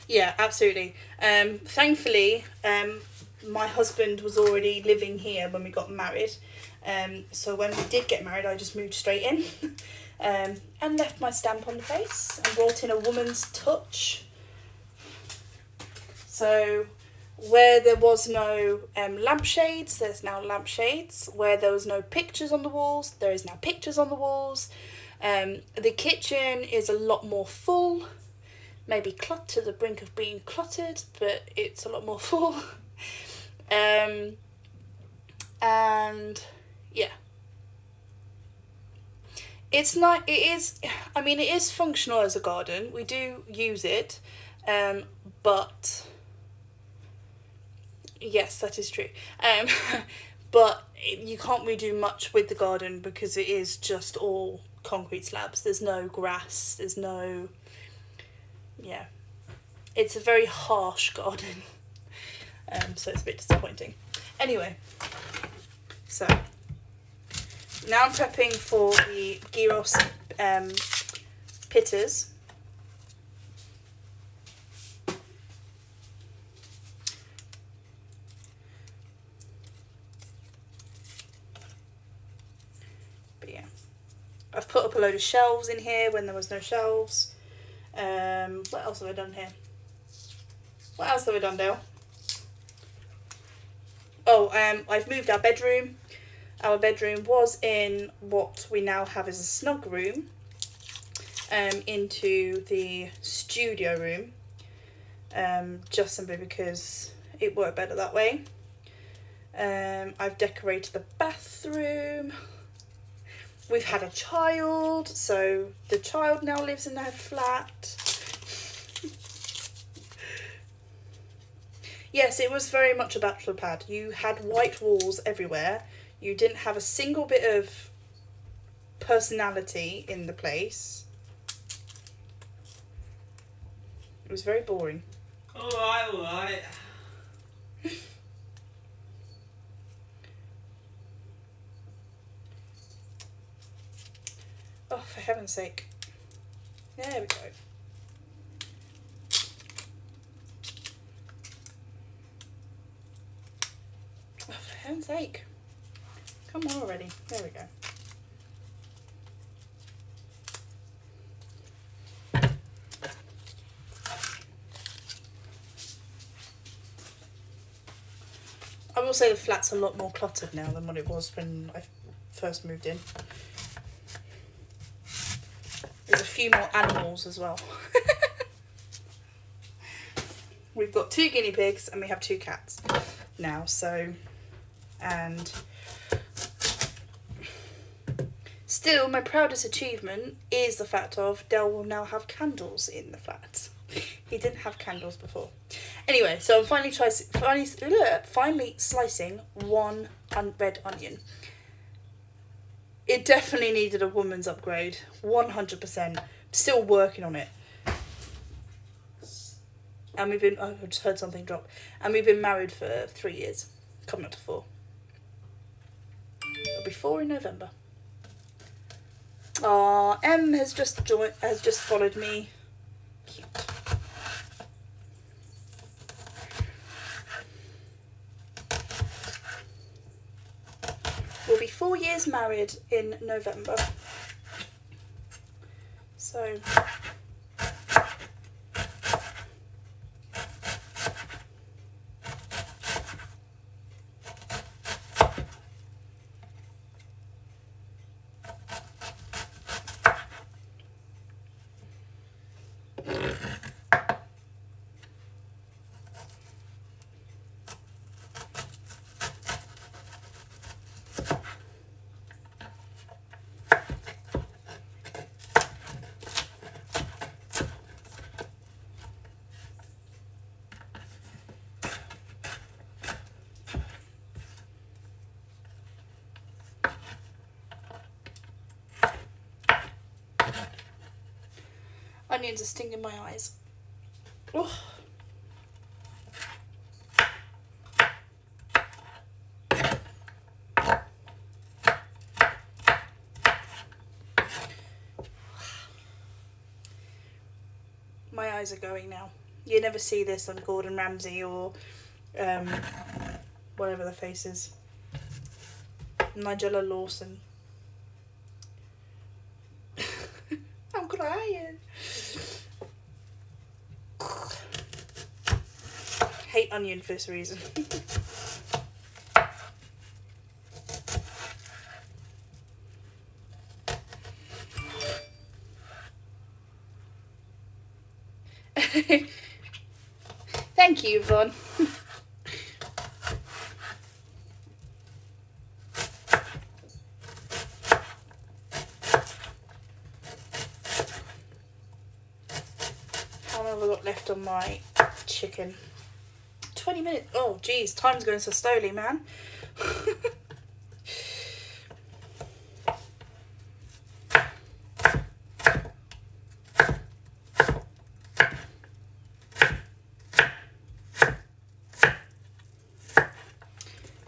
Yeah, absolutely. Thankfully, my husband was already living here when we got married. So when we did get married, I just moved straight in and left my stamp on the place and brought in a woman's touch. So where there was no lampshades, there's now lampshades. Where there was no pictures on the walls, there is now pictures on the walls. The kitchen is a lot more full, maybe to the brink of being cluttered, but it's a lot more full. And yeah, it's not, it is, I mean, it is functional as a garden. We do use it, but yes, that is true. But you can't really do much with the garden because it is just all concrete slabs. There's no grass, there's no, yeah, it's a very harsh garden. So it's a bit disappointing. Anyway, so now I'm prepping for the gyros pittas. But yeah, I've put up a load of shelves in here when there was no shelves. What else have I done here? What else have I done, Dale? Oh, I've moved our bedroom. Our bedroom was in what we now have as a snug room, into the studio room, just simply because it worked better that way. I've decorated the bathroom. We've had a child, so the child now lives in their flat. Yes, it was very much a bachelor pad. You had white walls everywhere. You didn't have a single bit of personality in the place. It was very boring. Alright. Oh, for heaven's sake. There we go. Oh, for heaven's sake. Come on already. There we go. I will say the flat's a lot more cluttered now than what it was when I first moved in. There's a few more animals as well. We've got 2 guinea pigs and we have 2 cats now, so, and still my proudest achievement is the fact of Dell will now have candles in the flat. He didn't have candles before. Anyway, so I'm finally slicing one red onion. It definitely needed a woman's upgrade, 100%. Still working on it. And we've been, oh, I just heard something drop. And we've been married for 3 years, coming up to 4. It'll be 4 in November. M has just followed me. Cute. We'll be 4 years married in November. So onions are stinging my eyes. Oh. My eyes are going now. You never see this on Gordon Ramsay or whatever the face is. Nigella Lawson. I'm crying. Hate onion for this reason. Thank you, Yvonne. How long have I got left on my chicken? 20 minutes. Oh, geez, time's going so slowly, man.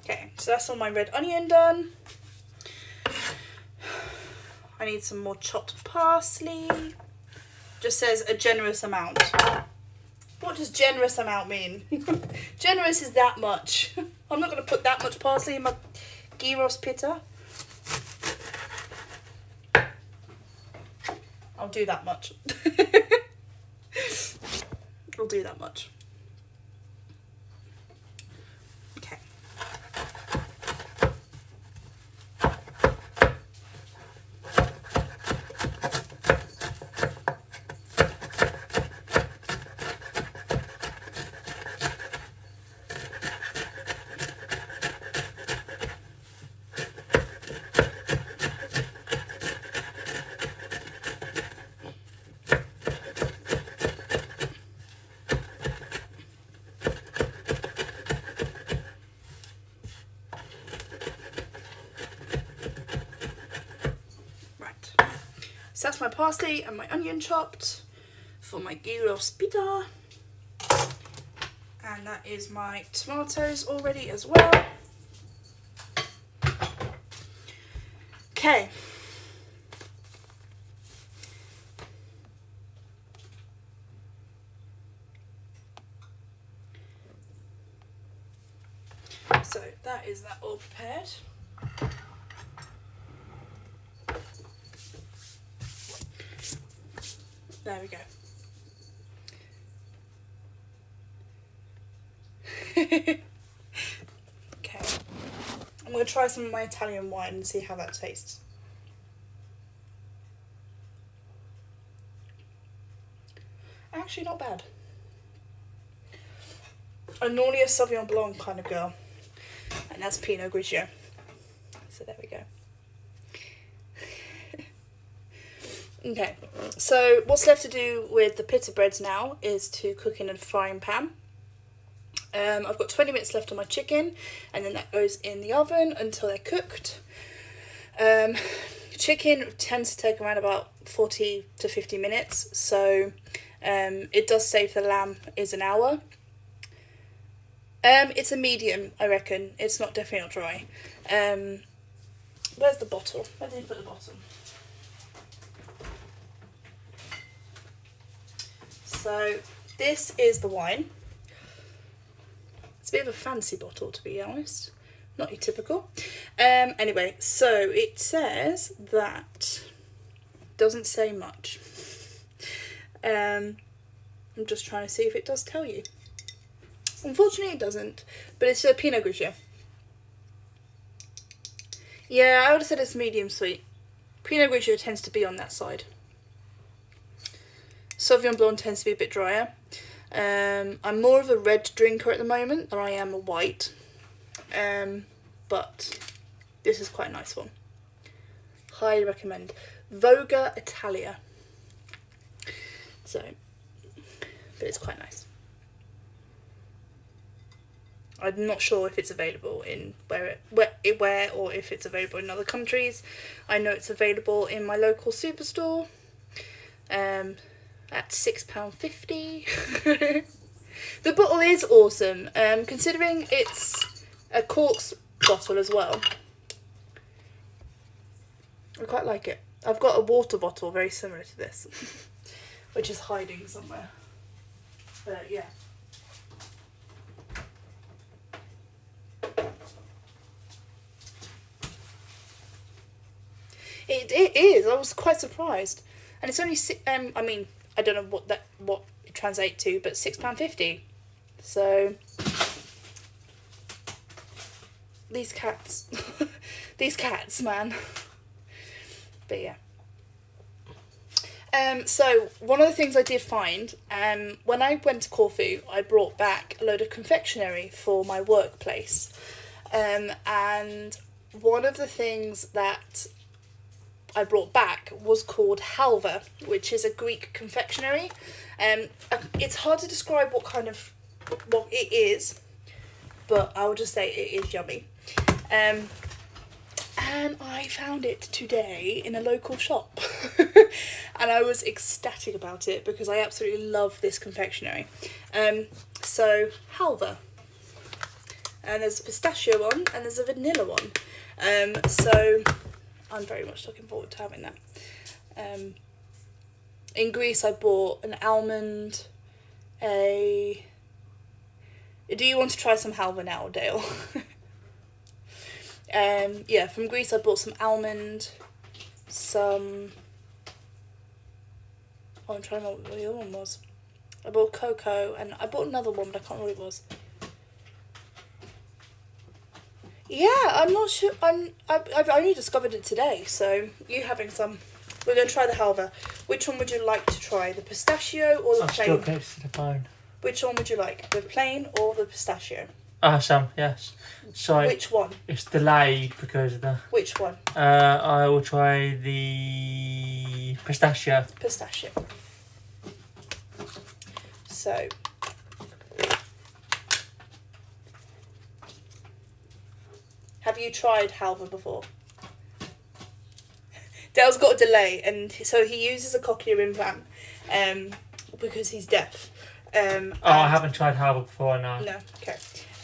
Okay, so that's all my red onion done. I need some more chopped parsley. Just says a generous amount. What does generous amount mean? Generous is that much. I'm not going to put that much parsley in my gyros pita. I'll do that much. I'll do that much. Okay. So that's my parsley and my onion chopped for my gyros pita. And that is my tomatoes already as well. Okay. So that is that all prepared. There we go. Okay. I'm going to try some of my Italian wine and see how that tastes. Actually, not bad. I'm normally a Sauvignon Blanc kind of girl, and that's Pinot Grigio. So there we go. Okay, so what's left to do with the pita breads now is to cook in a frying pan. I've got 20 minutes left on my chicken, and then that goes in the oven until they're cooked. Chicken tends to take around about 40 to 50 minutes, so it does say for the lamb is an hour. It's a medium, I reckon. It's not definitely not dry. Where's the bottle? Where did you put the bottle? So this is the wine. It's a bit of a fancy bottle, to be honest. Not your typical. Anyway, so it says that, doesn't say much. I'm just trying to see if it does tell you. Unfortunately it doesn't, but it's a Pinot Grigio. Yeah, I would have said it's medium sweet. Pinot Grigio tends to be on that side. Sauvignon Blanc tends to be a bit drier. I'm more of a red drinker at the moment than I am a white. But this is quite a nice one. Highly recommend. Voga Italia. So, but it's quite nice. I'm not sure if it's available in where or if it's available in other countries. I know it's available in my local superstore. At £6.50. The bottle is awesome, considering it's a cork's bottle as well. I quite like it. I've got a water bottle very similar to this, which is hiding somewhere. But yeah. It is. I was quite surprised, and it's only I mean, I don't know what it translates to, but £6.50. So these cats, man. But yeah. So one of the things I did find, when I went to Corfu, I brought back a load of confectionery for my workplace, and one of the things that I brought back was called halva, which is a Greek confectionery. It's hard to describe what it is, but I will just say it is yummy. And I found it today in a local shop, and I was ecstatic about it because I absolutely love this confectionery. So halva, and there's a pistachio one and there's a vanilla one. So I'm very much looking forward to having that. In Greece I bought an almond, Do you want to try some halva now, Dale? Yeah, from Greece I bought some almond, I'm trying to remember what the other one was. I bought cocoa, and I bought another one, but I can't remember what it was. Yeah, I'm not sure. I've only discovered it today, so you having some. We're going to try the halva. Which one would you like to try? The pistachio or the plain? I'm still close to the phone. Which one would you like? The plain or the pistachio? Some, yes. So which one? It's delayed because of the... Which one? I will try the pistachio. Pistachio. So... Have you tried halva before? Dale's got a delay, and so he uses a cochlear implant because he's deaf. I haven't tried halva before, no. No, okay.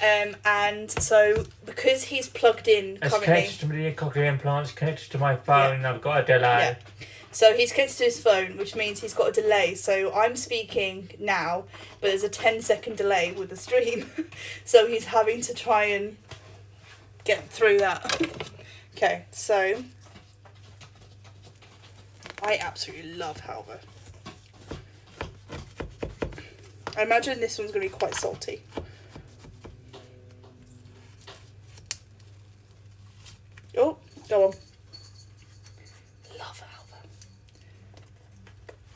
And so because he's plugged in It's currently, connected to the cochlear implants, connected to my phone, and I've got a delay. Yeah. So he's connected to his phone, which means he's got a delay. So I'm speaking now, but there's a 10-second delay with the stream. So he's having to try and get through that. Okay, so I absolutely love halva. I imagine this one's going to be quite salty. Oh, go on. Love halva.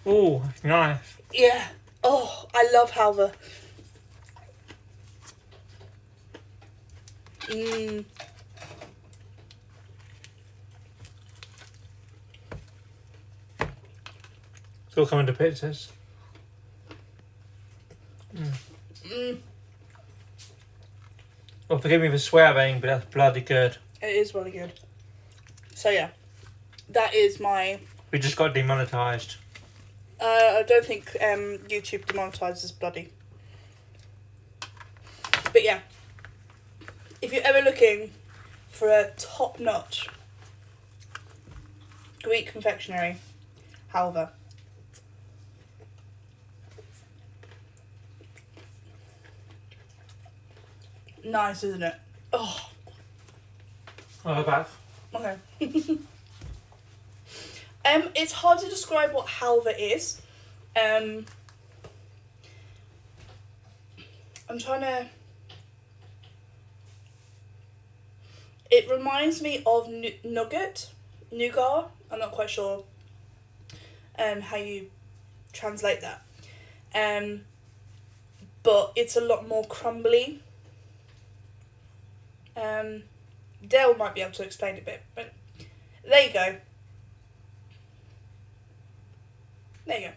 Oh, nice. Yeah. Oh, I love halva. Mmm. It's all coming to pizzas. Well, forgive me for swearing, but that's bloody good. It is really good. So yeah, that is my... We just got demonetised. I don't think YouTube demonetises bloody. But yeah, if you're ever looking for a top-notch Greek confectionery, halva. Nice, isn't it? Oh. Oh, back. Okay. It's hard to describe what halva is. I'm trying to... It reminds me of nougat. I'm not quite sure how you translate that. But it's a lot more crumbly. Dale might be able to explain it a bit, but there you go. There you go.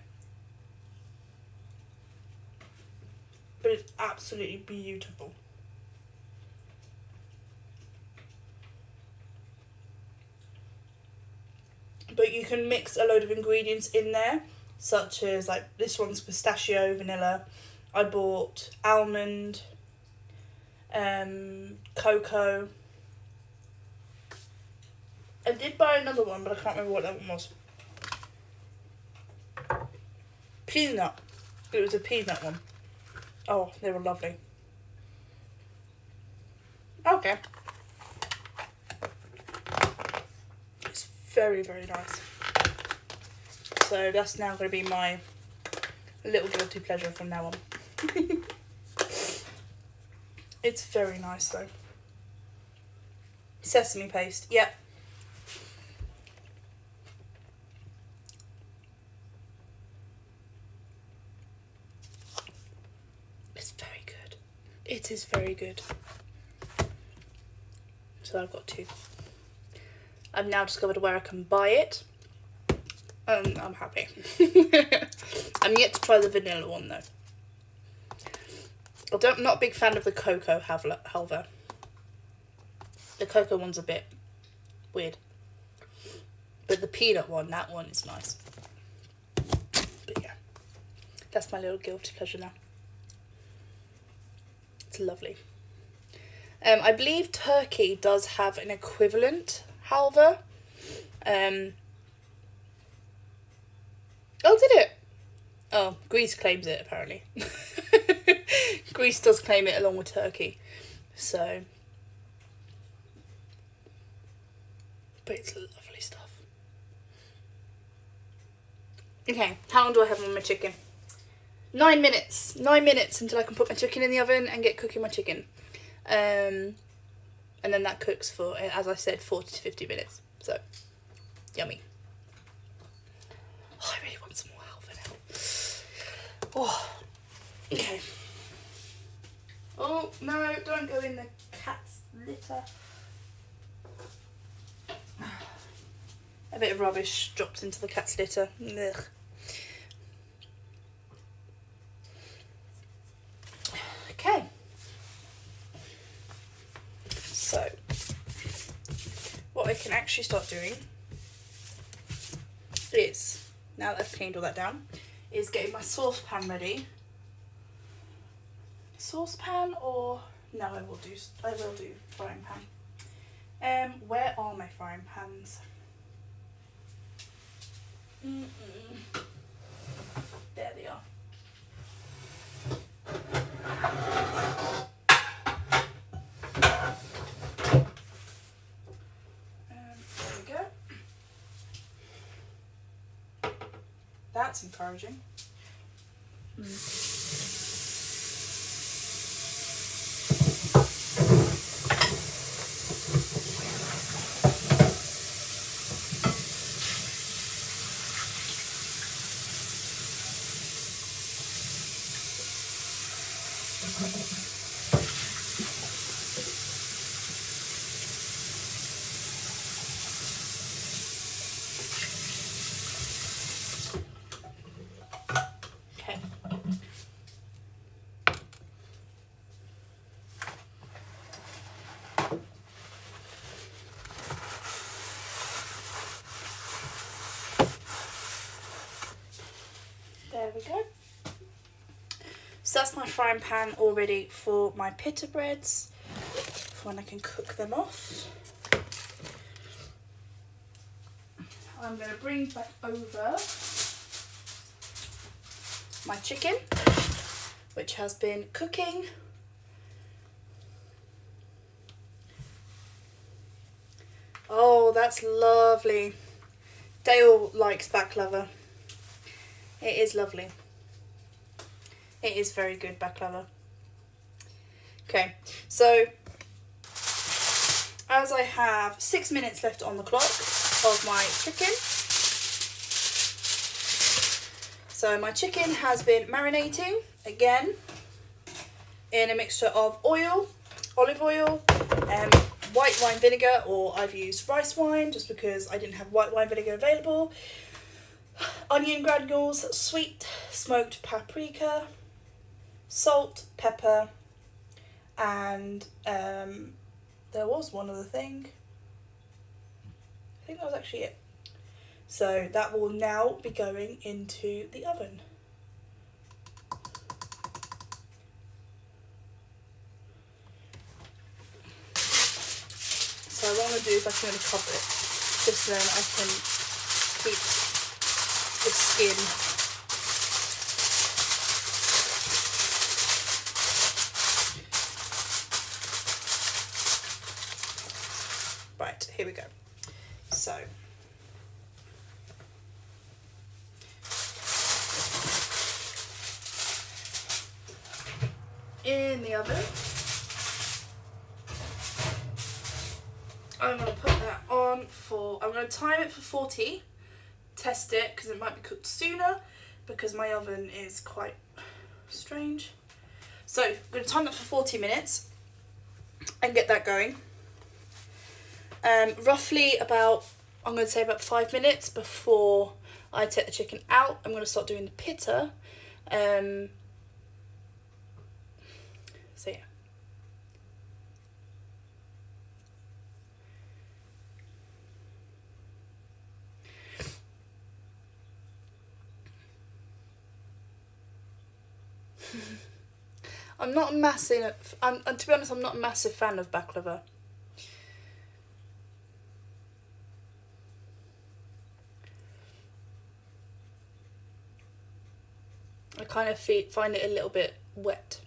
But it's absolutely beautiful. But you can mix a load of ingredients in there, such as, like, this one's pistachio, vanilla. I bought almond, cocoa. I did buy another one, but I can't remember what that one was. Peanut. It was a peanut one. Oh, they were lovely. Okay. It's very, very nice. So that's now going to be my little guilty pleasure from now on. It's very nice though. Sesame paste, yep. It's very good. It is very good. So I've got two. I've now discovered where I can buy it. I'm happy. I'm yet to try the vanilla one though. I'm not a big fan of the cocoa halva. The cocoa one's a bit weird. But the peanut one, that one is nice. But yeah, that's my little guilty pleasure now. It's lovely. I believe Turkey does have an equivalent halva. Oh, did it? Oh, Greece claims it, apparently. Greece does claim it along with Turkey. So. But it's lovely stuff. Okay, how long do I have on my chicken? 9 minutes. 9 minutes until I can put my chicken in the oven and get cooking my chicken. And then that cooks for, as I said, 40 to 50 minutes. So, yummy. Oh, I really want some more halva now. Oh, okay. Oh, no, don't go in the cat's litter. A bit of rubbish dropped into the cat's litter. Ugh. Okay. So, what I can actually start doing is, now that I've cleaned all that down, is getting my saucepan ready. Saucepan or no, I will do frying pan. Where are my frying pans? There they are. There we go. That's encouraging. Okay. There we go. So that's my frying pan all ready for my pita breads, for when I can cook them off. I'm going to bring back over my chicken, which has been cooking. Oh, that's lovely. Dale likes baklava. It is lovely. It is very good baklava. Okay, so as I have 6 minutes left on the clock of my chicken. So my chicken has been marinating again in a mixture of oil, olive oil, white wine vinegar, or I've used rice wine just because I didn't have white wine vinegar available, onion granules, sweet smoked paprika, salt, pepper, and there was one other thing. I think that was actually it. So that will now be going into the oven. So what I'm going to do is I'm going to cover it, just so then I can keep the skin right. Here we go. So in the oven, I'm going to put that on for, I'm going to time it for 40, test it because it might be cooked sooner because my oven is quite strange. So I'm going to time that for 40 minutes and get that going. Roughly about, I'm going to say about 5 minutes before I take the chicken out, I'm going to start doing the pita. So yeah. I'm not a massive, to be honest, I'm not a massive fan of baklava. I kind of find it a little bit wet.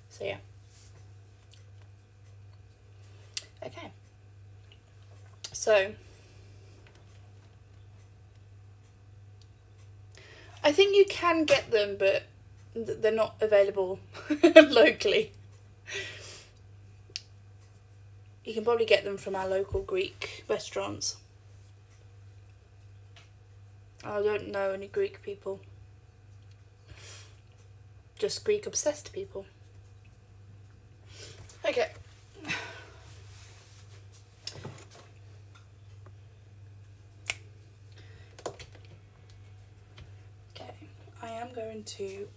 So yeah. Okay. So I think you can get them, but they're not available locally. You can probably get them from our local Greek restaurants. I don't know any Greek people. Just Greek obsessed people. Okay. Okay, I am going to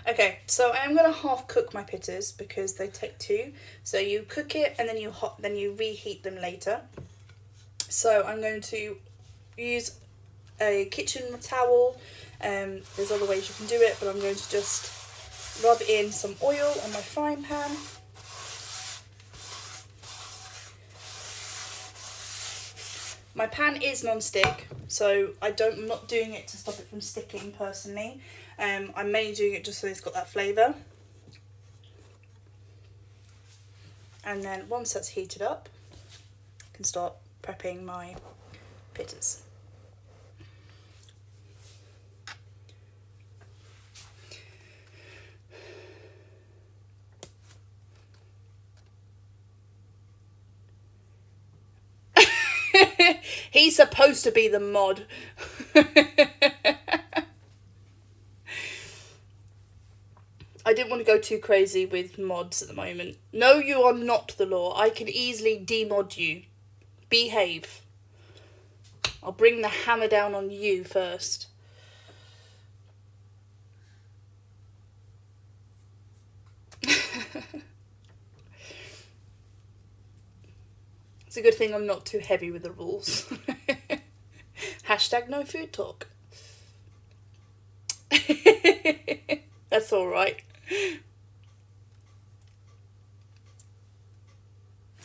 Okay, so I'm gonna half cook my pitters because they take 2. So you cook it and then you reheat them later. So I'm going to use a kitchen towel. There's other ways you can do it, but I'm going to just rub in some oil on my frying pan. My pan is non-stick, so I'm not doing it to stop it from sticking personally. I'm mainly doing it just so it's got that flavour. And then once that's heated up, I can start prepping my pitters. He's supposed to be the mod. I didn't want to go too crazy with mods at the moment. No, you are not the law. I can easily demod you. Behave. I'll bring the hammer down on you first. It's a good thing I'm not too heavy with the rules. Hashtag no food talk. That's alright.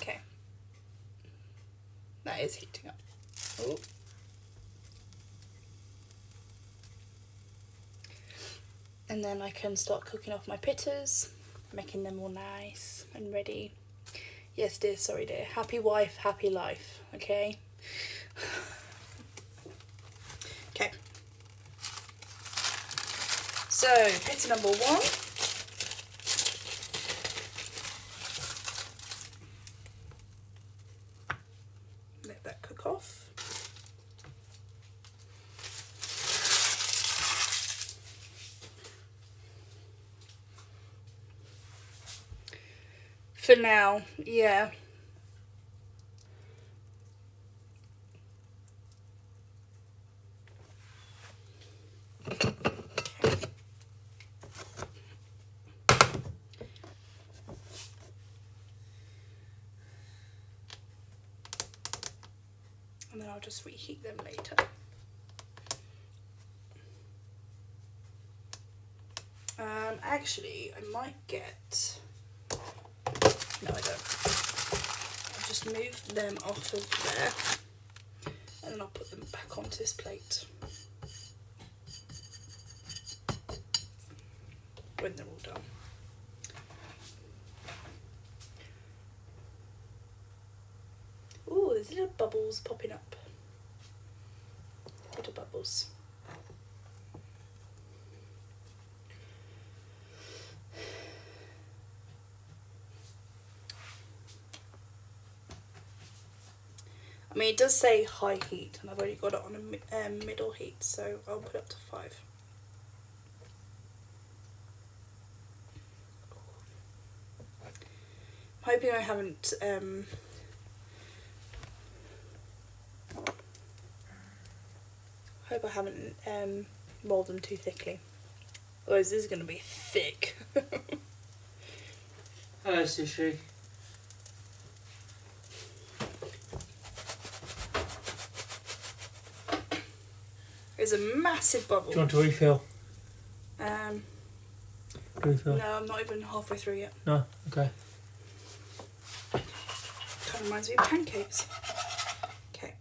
Okay. That is heating up. Ooh. And then I can start cooking off my pitters, making them all nice and ready. Yes, dear, sorry, dear. Happy wife, happy life, okay? Okay. So, pitter number 1. Let that cook off. For now, yeah. And then I'll just reheat them later. Actually, I might get... No, I don't. I'll just move them off of there. And then I'll put them back onto this plate. When they're all done. Ooh, there's little bubbles popping up. Little bubbles. I mean, it does say high heat, and I've already got it on a middle heat, so I'll put it up to 5. I'm hoping I haven't rolled them too thickly. Otherwise, this is going to be thick. Hello, Sushi. There's a massive bubble. Do you want to refill? Refill? No, I'm not even halfway through yet. No? Okay. Kind of reminds me of pancakes. Okay.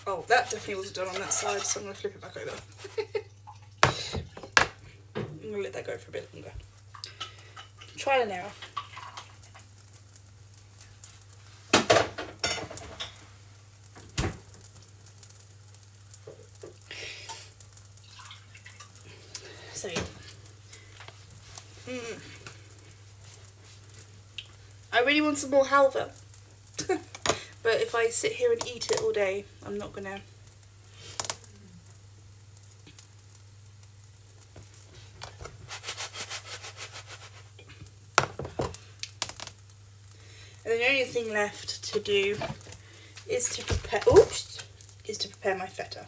Oh, that definitely wasn't done on that side, so I'm going to flip it back over. I'm going to let that go for a bit longer. Trial and error. So, I really want some more halva, but if I sit here and eat it all day, I'm not gonna. And the only thing left to do is to prepare. Oops, is to prepare my feta.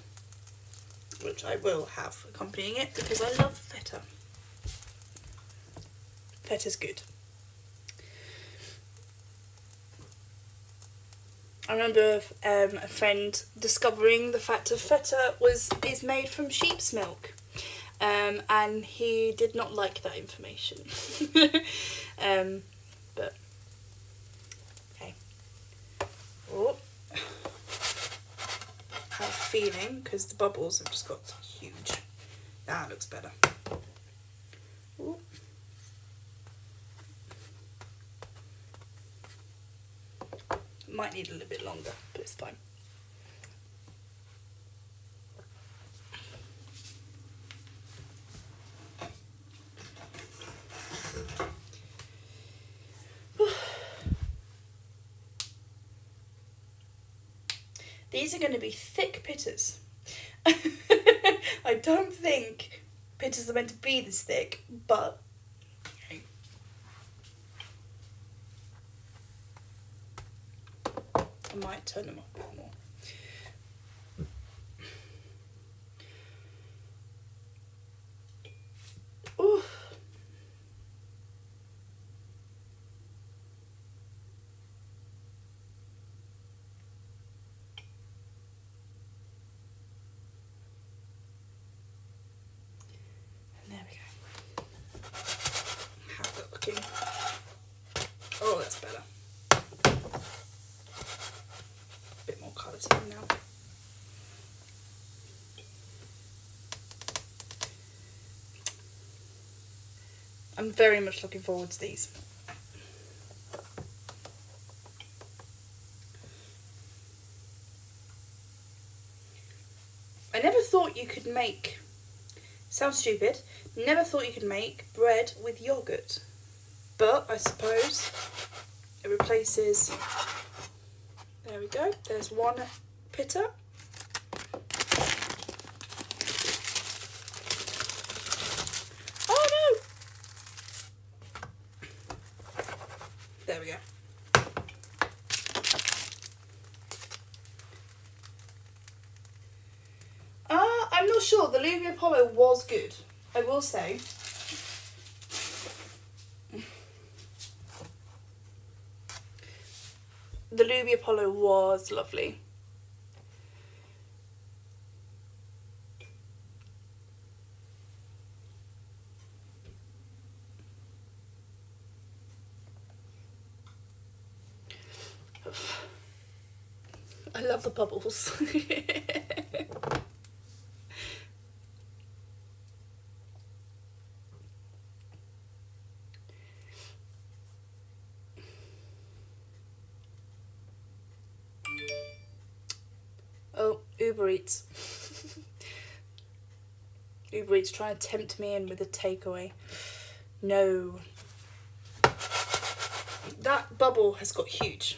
which I will have accompanying it because I love feta. Feta's good. I remember a friend discovering the fact that feta is made from sheep's milk, and he did not like that information. But okay. Oh, I have a feeling because the bubbles have just got huge. That looks better. Ooh. Might need a little bit longer, but it's fine. These are going to be thick pitters. I don't think pitters are meant to be this thick, but I might turn them up a bit more. Ooh. And there we go. How's that looking? Oh, that's better. More colour to them now. I'm very much looking forward to these. I never thought you could make, sounds stupid, never thought you could make bread with yogurt, but I suppose it replaces. There we go, there's one pitta. Oh no! There we go. I'm not sure, the Louis Apollo was good, I will say. The Louis Apollo was lovely. I love the bubbles. Oh, Uber Eats. Uber Eats trying to tempt me in with a takeaway. No. That bubble has got huge.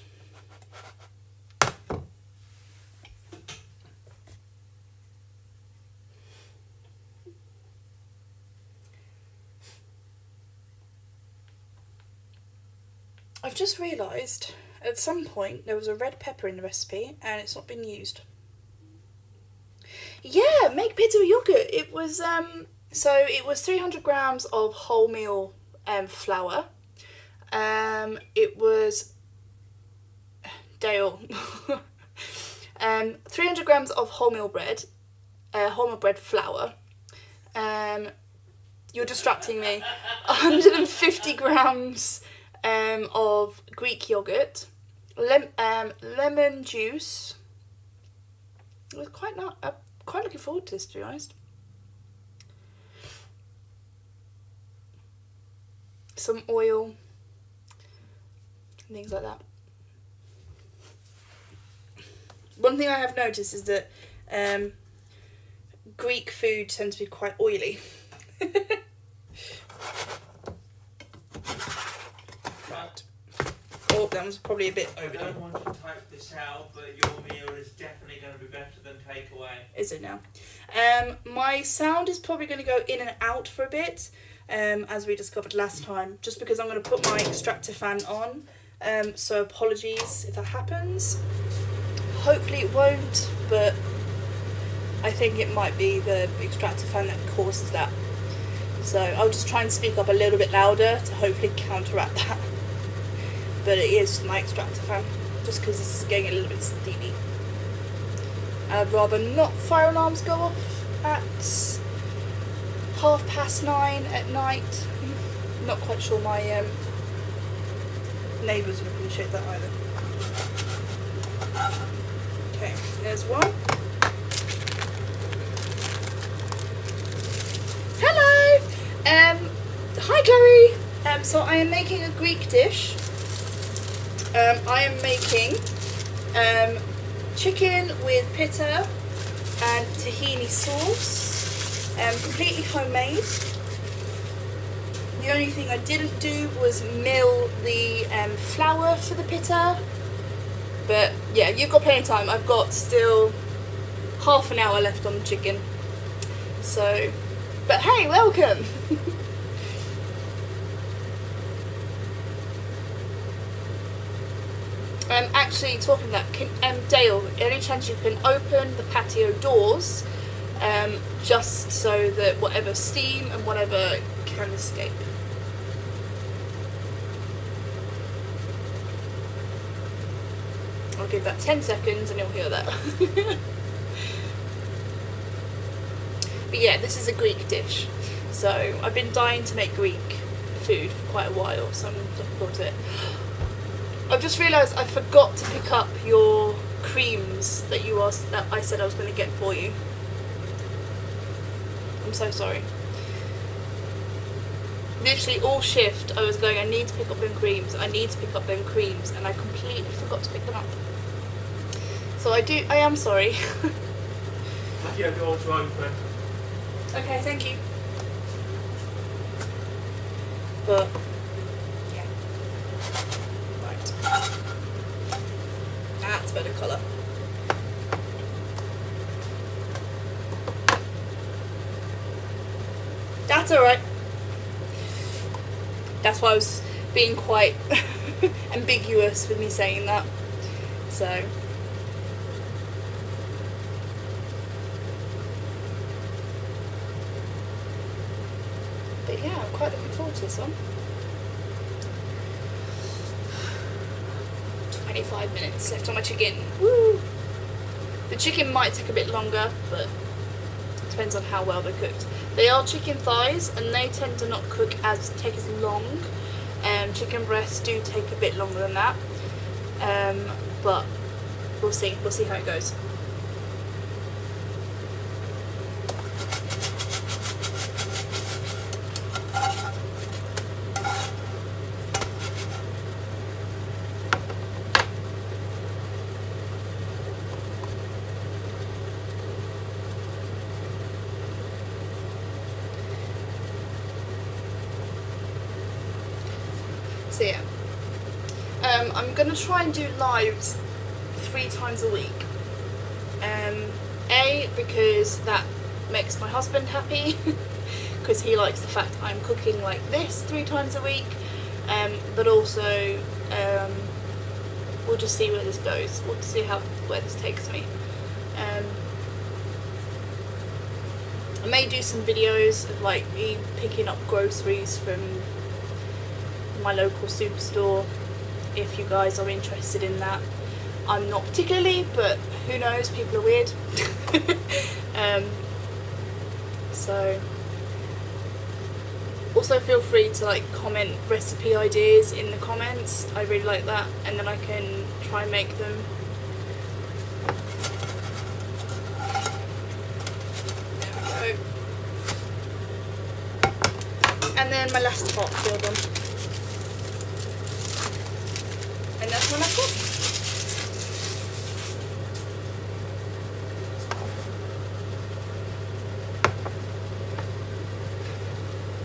I've just realised at some point there was a red pepper in the recipe and it's not been used. Yeah, make pizza with yogurt. It was so it was 300 grams of wholemeal flour. It was Dale. 300 grams of wholemeal bread flour. You're distracting me. 150 grams of Greek yogurt, lemon juice. It was quite looking forward to this, to be honest. Some oil, things like that. One thing I have noticed is that Greek food tends to be quite oily. Right. Oh, that was probably a bit overdone. I don't want to type this out, but your meal is definitely going to be better than takeaway. Is it now? My sound is probably going to go in and out for a bit, as we discovered last time, just because I'm going to put my extractor fan on. So apologies if that happens. Hopefully it won't, but I think it might be the extractor fan that causes that. So I'll just try and speak up a little bit louder to hopefully counteract that. But it is my extractor fan, just because this is getting a little bit steamy. I'd rather not fire alarms go off at 9:30 at night. Not quite sure my neighbours would appreciate that either. Okay, there's one. Hello! Hi Chloe! So I am making a Greek dish. I am making chicken with pitta and tahini sauce, completely homemade. The only thing I didn't do was mill the flour for the pitta, but yeah, you've got plenty of time. I've got still half an hour left on the chicken, so, but hey, welcome! Actually, talking about that, Dale, any chance you can open the patio doors, just so that whatever steam and whatever can escape. I'll give that 10 seconds and you'll hear that. But yeah, this is a Greek dish. So I've been dying to make Greek food for quite a while, so I'm looking forward to it. I've just realised I forgot to pick up your creams that I said I was going to get for you. I'm so sorry. Literally all shift I was going, I need to pick up them creams, I need to pick up them creams, and I completely forgot to pick them up. So I am sorry. Yeah, doors are open. Okay, thank you. But yeah. Right. That's a better colour. That's alright. That's why I was being quite ambiguous with me saying that. So but yeah, I'm quite looking forward to this one. 25 minutes left on my chicken. Woo! The chicken might take a bit longer, but it depends on how well they're cooked. They are chicken thighs, and they tend to not take as long. Chicken breasts do take a bit longer than that, but we'll see. We'll see how it goes. So yeah, I'm going to try and do lives 3 times a week. A, because that makes my husband happy, because he likes the fact I'm cooking like this 3 times a week, but also we'll just see where this goes. We'll see where this takes me. I may do some videos of like me picking up groceries from my local superstore if you guys are interested in that. I'm not particularly, but who knows, people are weird. So also feel free to like comment recipe ideas in the comments. I really like that, and then I can try and make them. There we go. And then my last pot filled on. And that's when I've got.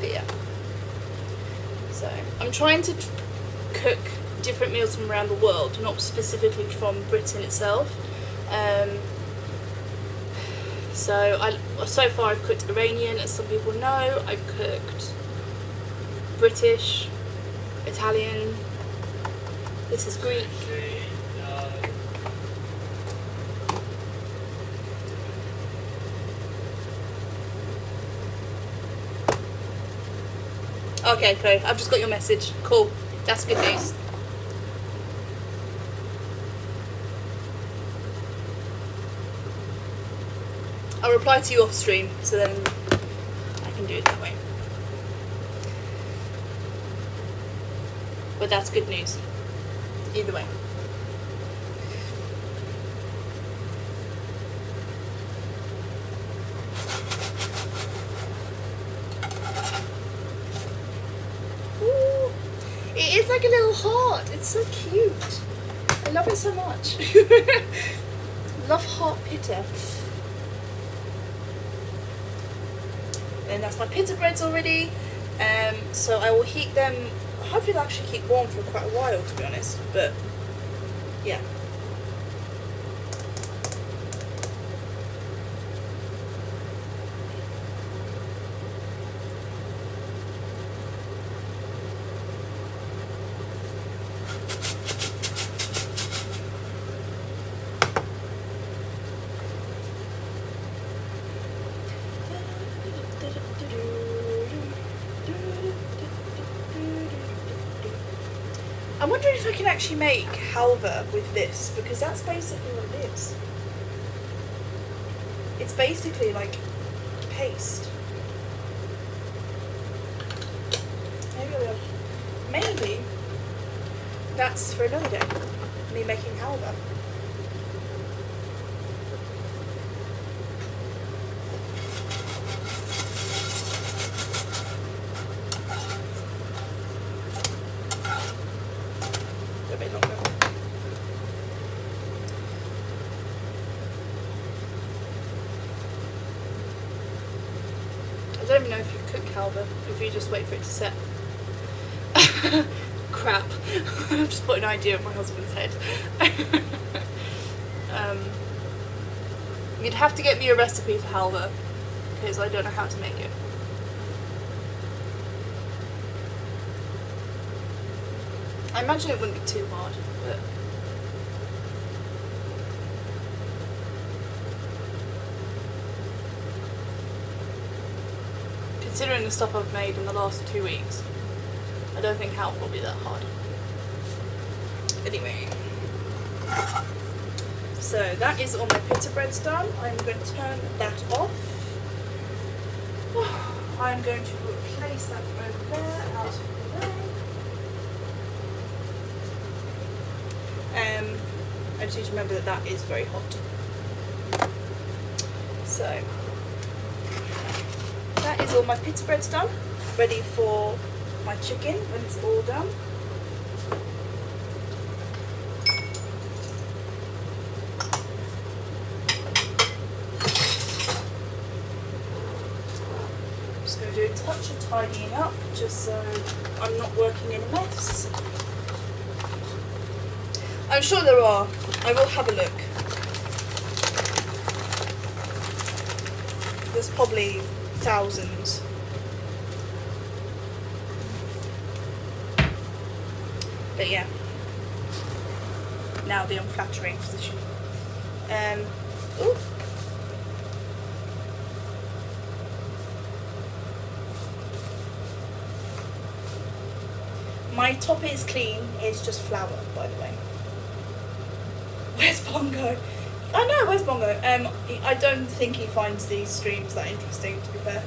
But yeah. So I'm trying to cook different meals from around the world, not specifically from Britain itself. So far I've cooked Iranian, as some people know. I've cooked British, Italian. This is Greek. Okay, Chloe, I've just got your message. Cool. That's good news. I'll reply to you off stream, so then I can do it that way. But that's good news. Either way. Ooh. It is like a little heart. It's so cute. I love it so much. Love heart pitta. And that's my pita breads already. So I will heat them. Hopefully they'll actually keep warm for quite a while, to be honest. But yeah. I'm wondering if I can actually make halva with this, because that's basically what it is. It's basically like paste. Maybe I will. Maybe that's for another day. Me making halva. A bit longer. I don't even know if you cook halva, if you just wait for it to set. Crap. I've just put an idea in my husband's head. You'd have to get me a recipe for halva, because I don't know how to make it. I imagine it wouldn't be too hard, but considering the stuff I've made in the last 2 weeks, I don't think halva will be that hard. Anyway, so that is all my pita breads done. I'm going to turn that off. I'm going to place that over there, out of the way. I just need to remember that that is very hot. So that is all my pita breads done, ready for my chicken when it's all done. Just going to do a touch of tidying up, just so I'm not working in a mess. I'm sure there are. I will have a look. There's probably thousands. But yeah. Now the unflattering position. Ooh. My top is clean, it's just flour, by the way. Where's Bongo? I know, where's Bongo? I don't think he finds these streams that interesting, to be fair.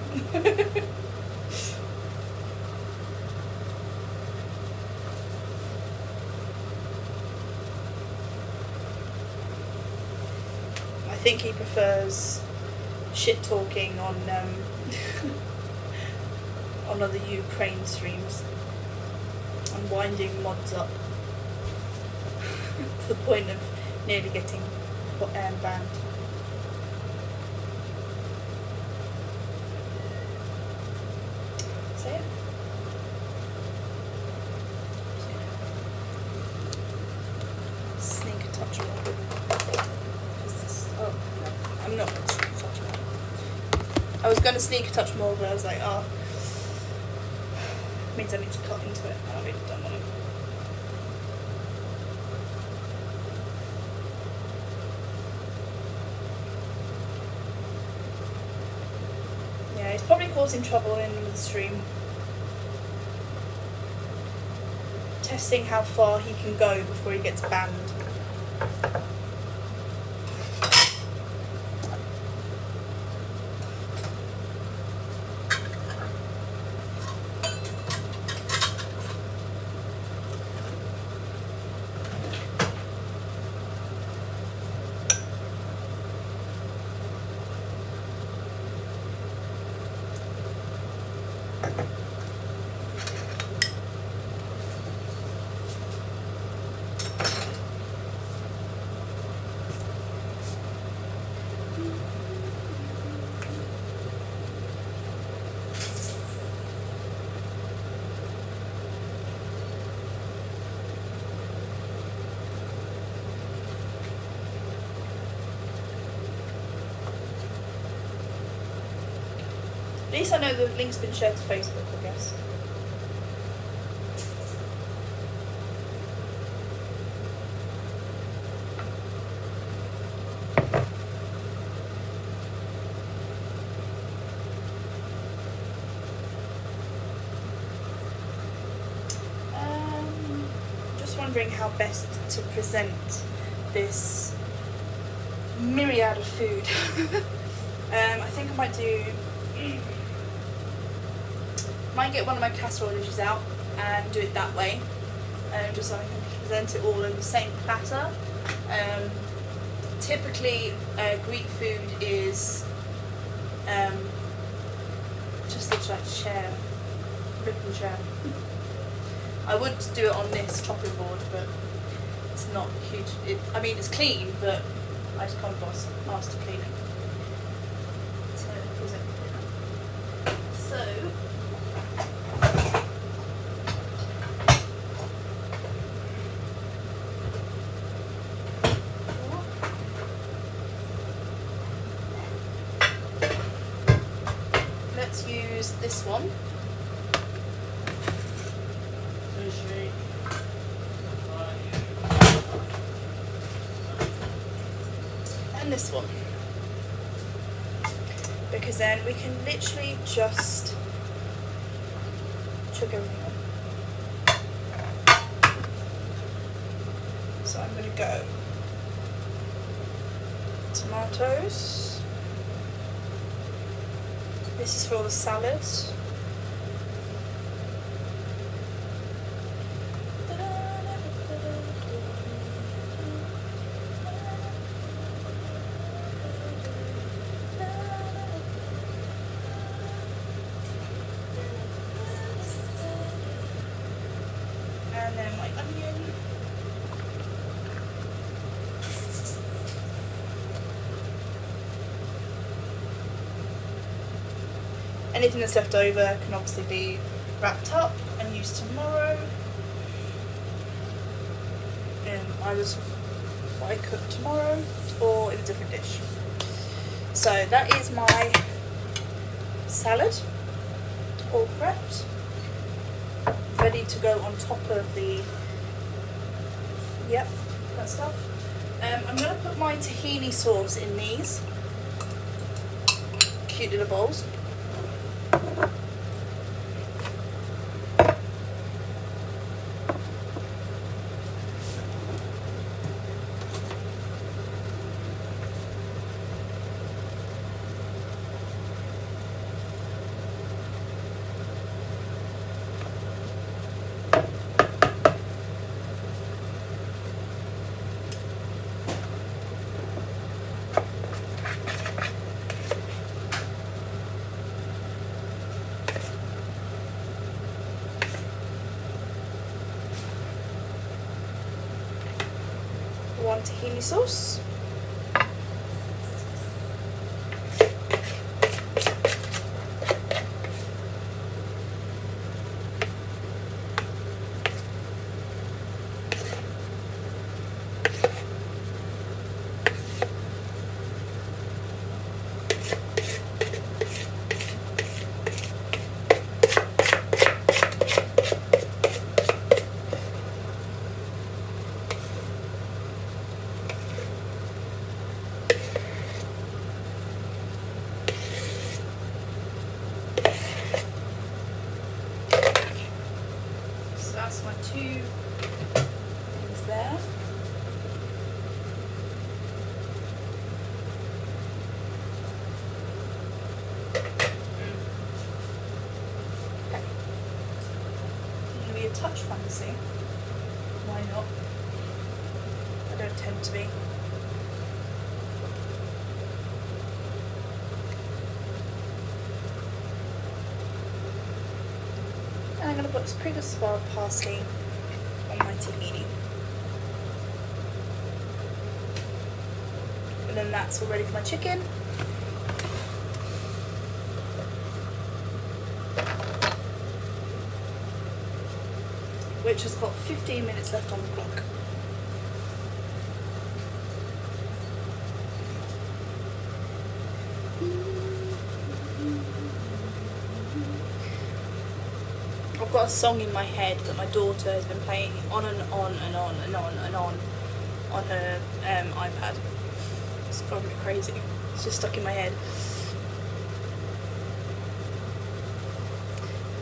I think he prefers shit talking on on other Ukraine streams and winding mods up to the point of nearly getting banned. So yeah. Sneak a touch more. Oh, no, I'm not going to sneak a touch more. I was going to sneak a touch more, but I was like, oh, means I need to cut into it, and I really don't want to. Yeah, it's probably causing trouble in the stream. testing how far he can go before he gets banned. At least I know the link's been shared to Facebook, I guess. Just wondering how best to present this myriad of food. I think I might do. Might get one of my casserole dishes out and do it that way, just so I can present it all in the same platter. Typically, Greek food is just looks like share, rip and share. I would do it on this chopping board, but it's not huge. I mean, it's clean, but I just can't be asked to clean it. So. Let's use this one. And this one. Because then we can literally just chuck everything on. So I'm going to go tomatoes. This is for all the salads. And then my onion. Anything that's left over can obviously be wrapped up and used tomorrow. Either what I cook tomorrow or in a different dish. So that is my salad, all prepped, ready to go on top of the, that stuff. I'm going to put my tahini sauce in these cute little bowls. One tahini sauce. That's my two touch fancy. Why not? I don't tend to be. And I'm going to put a sprig of wild parsley on my tahini. And then that's all ready for my chicken. Which has got 15 minutes left on the clock. I've got a song in my head that my daughter has been playing on and on and on and on and on her iPad. It's driving me crazy. It's just stuck in my head.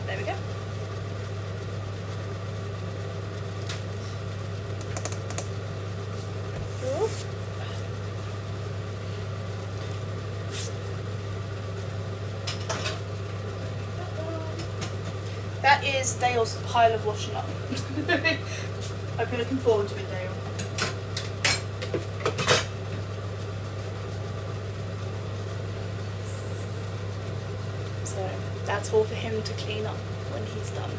There we go. That is Dale's pile of washing up. Hope you're looking forward to it, Dale. So that's all for him to clean up when he's done.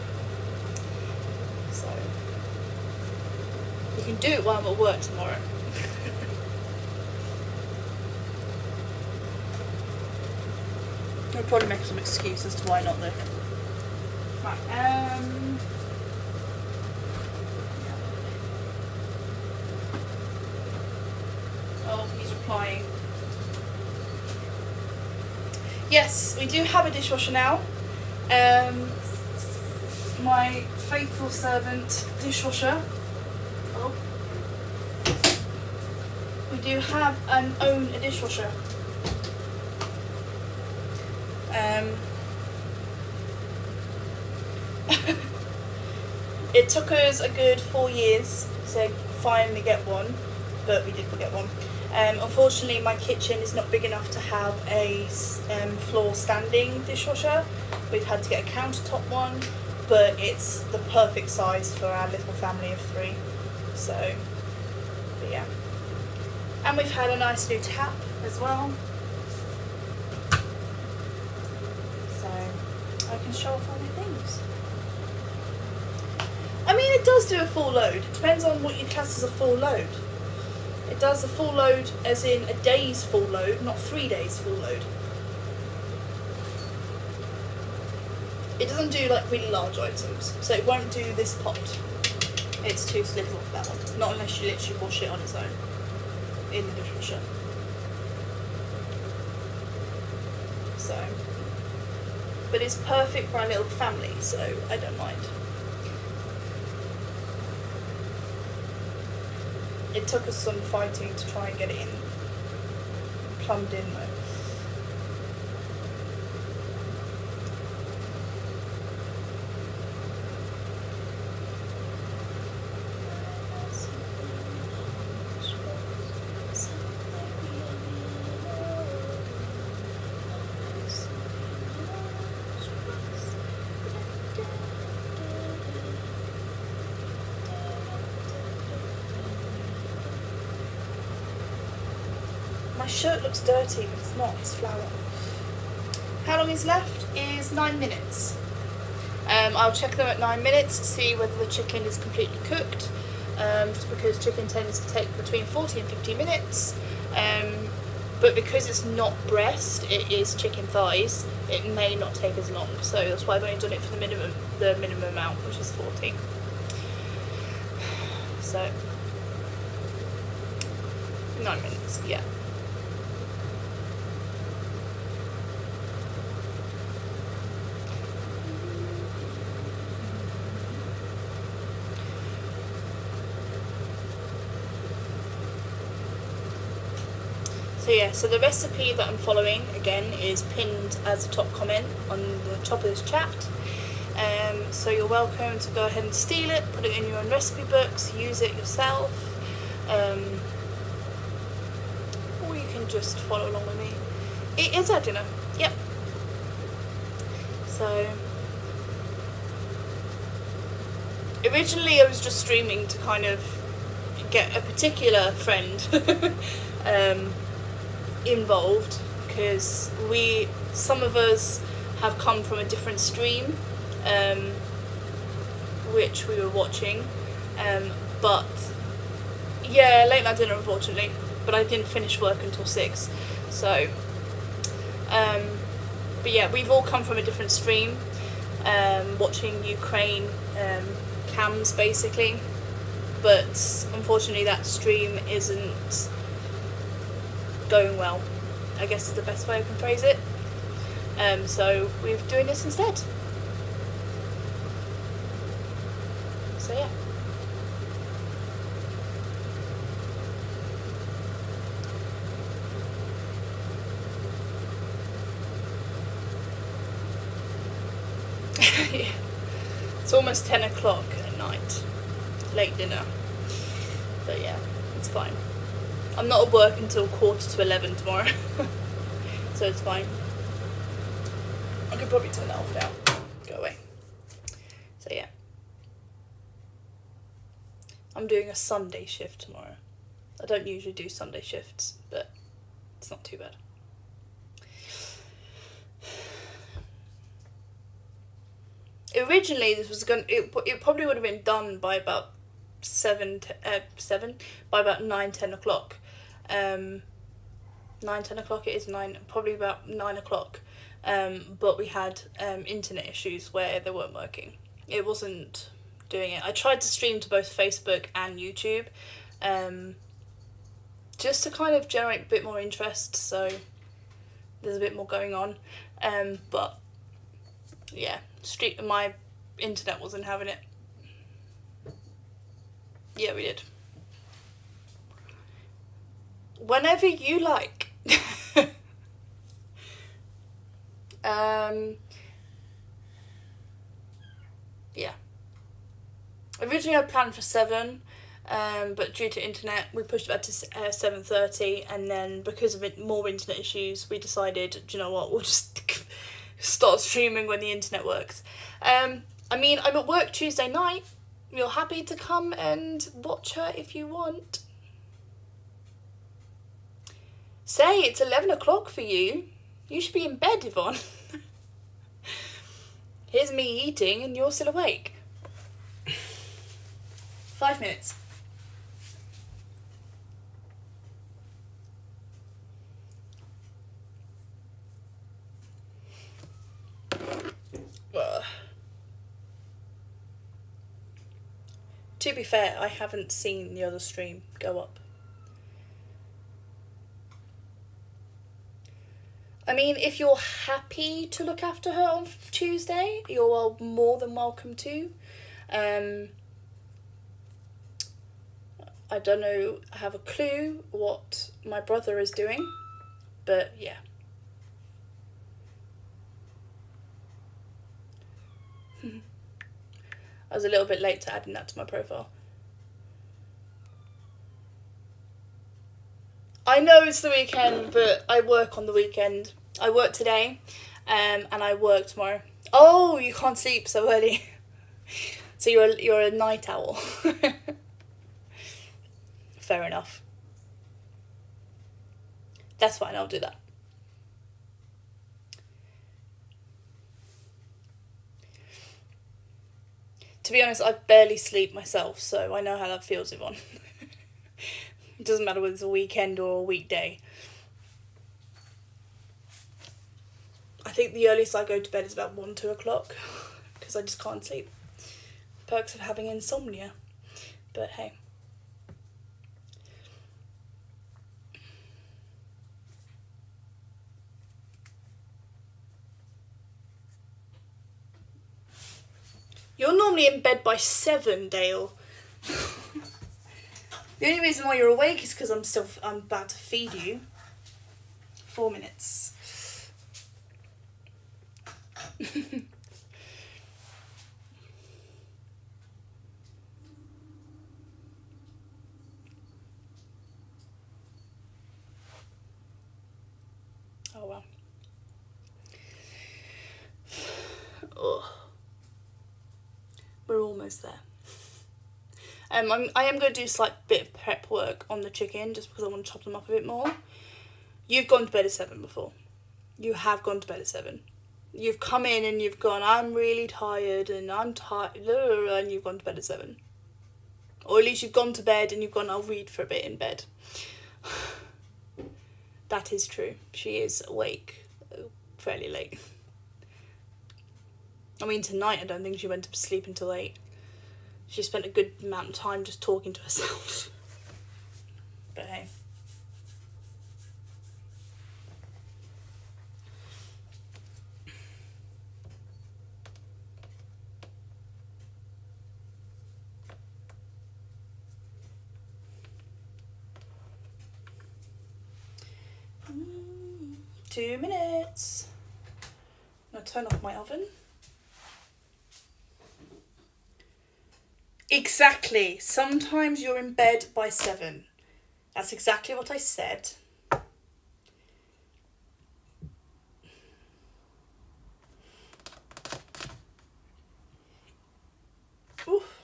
So you can do it while I'm at work tomorrow. I'll probably make some excuse as to why not though. Right, oh, he's replying. Yes, we do have a dishwasher now. My faithful servant dishwasher. Oh. We do have own a dishwasher. It took us a good 4 years to finally get one, but we did get one. Unfortunately, my kitchen is not big enough to have a floor standing dishwasher. We've had to get a countertop one, but it's the perfect size for our little family of 3. So, but yeah. And we've had a nice new tap as well. So, I can show off all my things. I mean, it does do a full load. It depends on what you class as a full load. It does a full load as in a day's full load, not 3 days full load. It doesn't do like really large items, so it won't do this pot. It's too little for that one. Not unless you literally wash it on its own in the dishwasher. So, but it's perfect for our little family, so I don't mind. It took us some fighting to try and get it in, plumbed in though. My shirt looks dirty, but it's not, it's flour. How long is left is 9 minutes. I'll check them at 9 minutes, see whether the chicken is completely cooked, just because chicken tends to take between 40 and 50 minutes. But because it's not breast, it is chicken thighs, it may not take as long. So that's why I've only done it for the minimum amount, which is 40. So 9 minutes, yeah. So yeah, so the recipe that I'm following, again, is pinned as a top comment on the top of this chat. So you're welcome to go ahead and steal it, put it in your own recipe books, use it yourself. Or you can just follow along with me. It is our dinner, yep. So, originally I was just streaming to kind of get a particular friend involved, because some of us have come from a different stream which we were watching, but yeah, late night dinner unfortunately, but I didn't finish work until 6, so but yeah, we've all come from a different stream, watching Ukraine cams basically, but unfortunately that stream isn't going well, I guess is the best way I can phrase it. So we're doing this instead. So yeah. Yeah. It's almost 10 o'clock at night. Late dinner. But yeah, it's fine. I'm not at work until 11:15 tomorrow. So it's fine. I could probably turn that off now. Go away. So yeah. I'm doing a Sunday shift tomorrow. I don't usually do Sunday shifts, but it's not too bad. Originally, this was it probably would have been done by about 7 by about 9-10 o'clock. 9-10 o'clock, it is 9, probably about 9 o'clock. But we had internet issues where they weren't working. It wasn't doing it. I tried to stream to both Facebook and YouTube, just to kind of generate a bit more interest, so there's a bit more going on. But yeah, my internet wasn't having it. Yeah, we did. Whenever you like. Yeah. Originally I planned for 7, but due to internet we pushed it back to 7:30, and then because of more internet issues we decided, do you know what, we'll just start streaming when the internet works. I mean, I'm at work Tuesday night. You're happy to come and watch her if you want. Say it's 11 o'clock for you. You should be in bed, Yvonne. Here's me eating and you're still awake. 5 minutes. To be fair, I haven't seen the other stream go up. I mean, if you're happy to look after her on Tuesday, you're more than welcome to. I don't know, I have a clue what my brother is doing, but yeah. I was a little bit late to adding that to my profile. I know it's the weekend, but I work on the weekend. I work today, and I work tomorrow. Oh, you can't sleep so early. So you're a night owl. Fair enough. That's fine, I'll do that. To be honest, I barely sleep myself, so I know how that feels, Yvonne. It doesn't matter whether it's a weekend or a weekday. I think the earliest I go to bed is about 1-2 o'clock, because I just can't sleep. Perks of having insomnia. But hey. You're normally in bed by 7, Dale. The only reason why you're awake is because I'm about to feed you. 4 minutes. Oh well. Oh. We're almost there. I am going to do a slight bit of prep work on the chicken just because I want to chop them up a bit more. You've gone to bed at 7 before. You have gone to bed at 7. You've come in and you've gone, I'm really tired and I'm tired, and you've gone to bed at 7. Or at least you've gone to bed and you've gone, I'll read for a bit in bed. That is true. She is awake fairly late. I mean, tonight I don't think she went to sleep until 8. She spent a good amount of time just talking to herself. But hey. Mm, 2 minutes. I'm going to turn off my oven. Exactly. Sometimes you're in bed by 7. That's exactly what I said. Oof.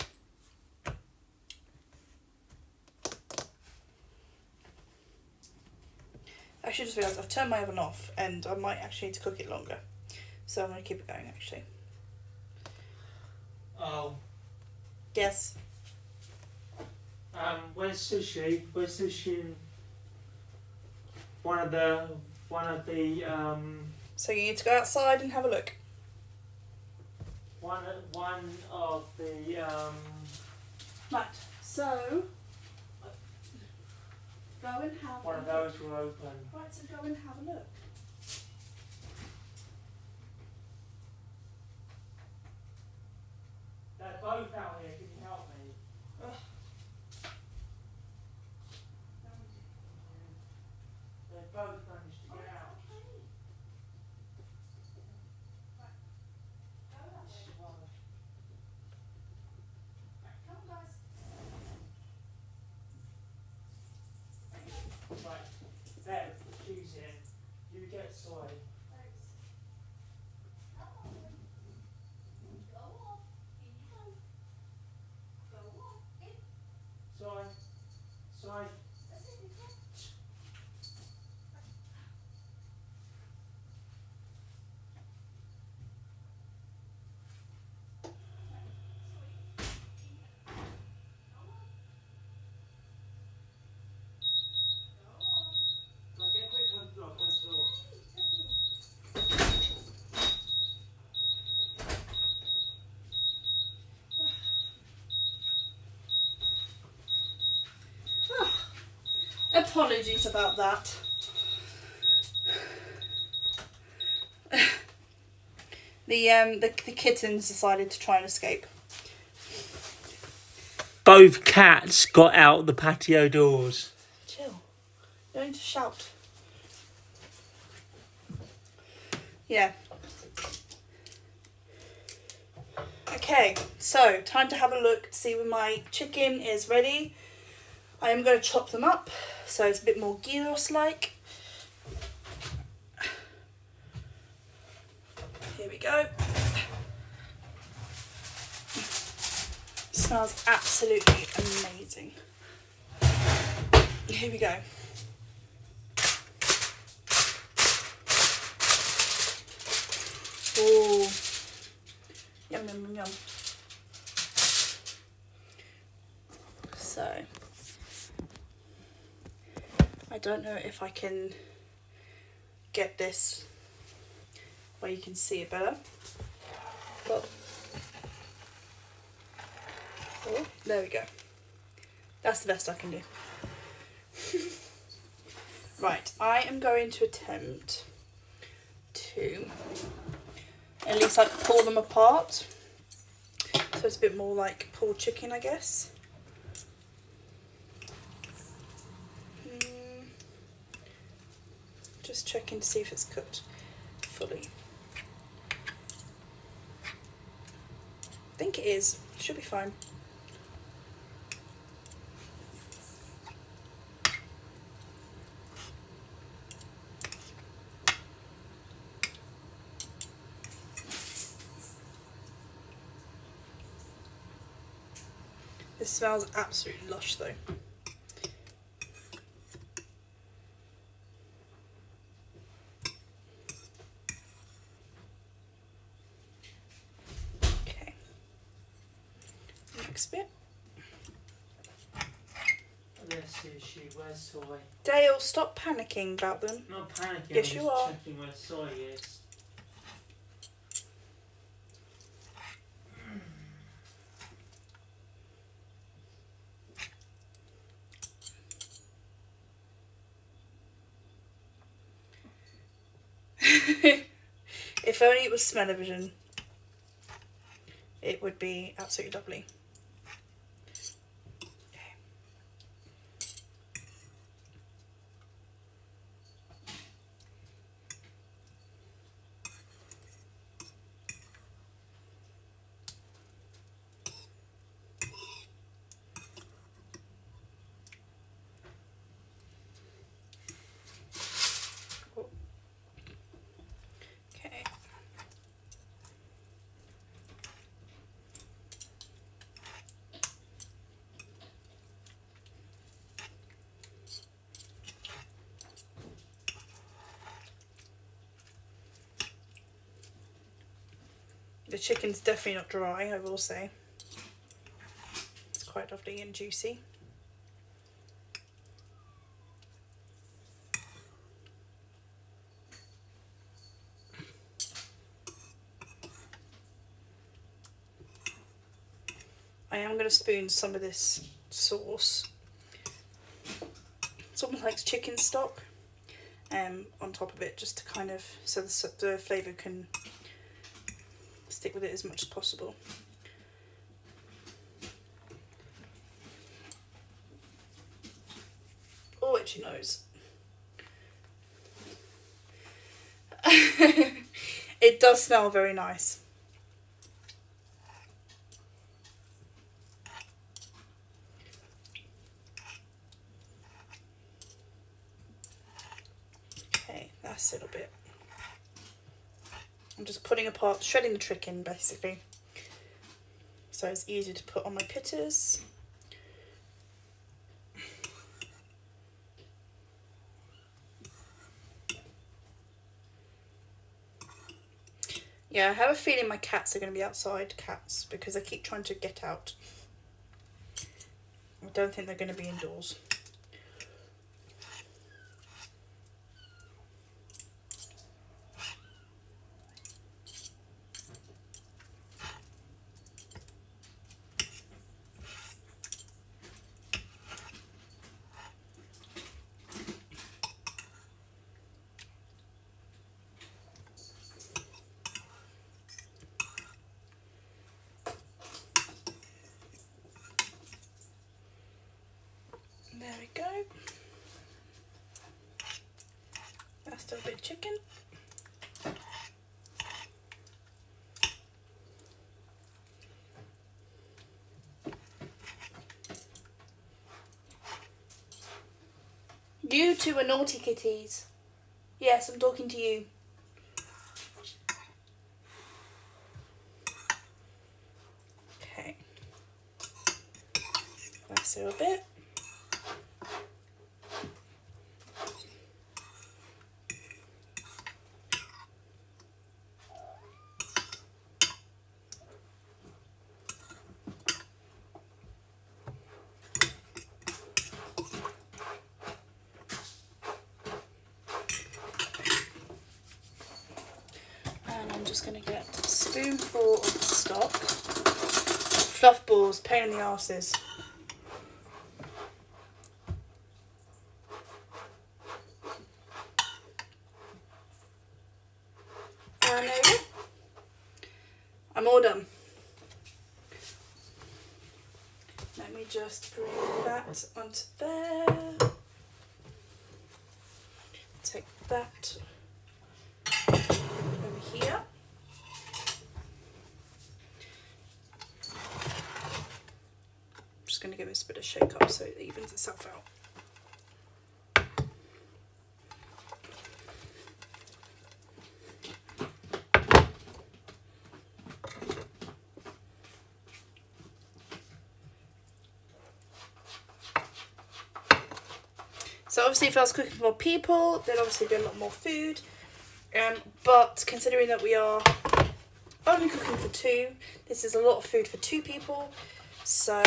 I should just realised I've turned my oven off and I might actually need to cook it longer. So I'm going to keep it going actually. Oh. Yes. Where's sushi? Where's sushi? One of the. So you need to go outside and have a look. One of the. Right. So go and have. One of those were open. Right. So go and have a look. They're both out here. Can you help me? Ugh. They both managed to get out. Right, there, she's in. You get soy. Soy. Soy. Right, get quick, close the door, close the door. Apologies about that. The kittens decided to try and escape. Both cats got out the patio doors. Chill. You don't need to shout. Yeah. Okay, so time to have a look, see when my chicken is ready. I am going to chop them up so it's a bit more gyros-like. Here we go. Smells absolutely amazing. Here we go. Ooh. Yum, yum, yum, yum. So, I don't know if I can get this where you can see it better. But, oh, there we go. That's the best I can do. Right, I am going to attempt to at least like pull them apart. So it's a bit more like pulled chicken, I guess. Just checking to see if it's cooked fully. I think it is. Should be fine. This smells absolutely lush though. Okay. Next bit. There's sushi. Where's soy? Dale, stop panicking about them. Not panicking. Yes, I'm you just are. checking where soy is. If only it was smell-o-vision, it would be absolutely lovely. Okay. The chicken's definitely not dry, I will say. It's quite lovely and juicy. I am going to spoon some of this sauce. Someone likes chicken stock on top of it, just to kind of, so the flavour can stick with it as much as possible. Oh, itchy nose. It does smell very nice. Okay, that's a little bit. I'm just putting apart, shredding the chicken basically, so it's easier to put on my pitters. Yeah, I have a feeling my cats are going to be outside cats because they keep trying to get out. I don't think they're going to be indoors. There we go. That's still a bit of chicken. You two are naughty kitties. Yes, I'm talking to you. Okay. That's a little bit. And I'm just going to get a spoonful of stock. Fluff balls, pain in the arses. And there we go. I'm all done. Let me just bring that onto there. Take that over here. I'm just going to give this a bit of shake up so it evens itself out. Obviously, if I was cooking for more people, there'd obviously be a lot more food. But considering that we are only cooking for 2, this is a lot of food for 2 people. So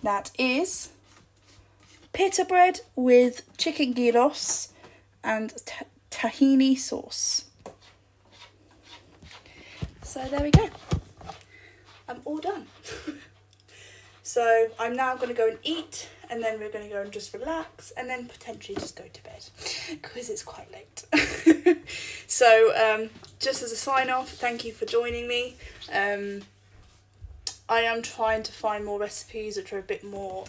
that is pita bread with chicken gyros and tahini sauce. So there we go. I'm all done. So I'm now going to go and eat, and then we're going to go and just relax, and then potentially just go to bed because it's quite late. So just as a sign off, thank you for joining me. I am trying to find more recipes which are a bit more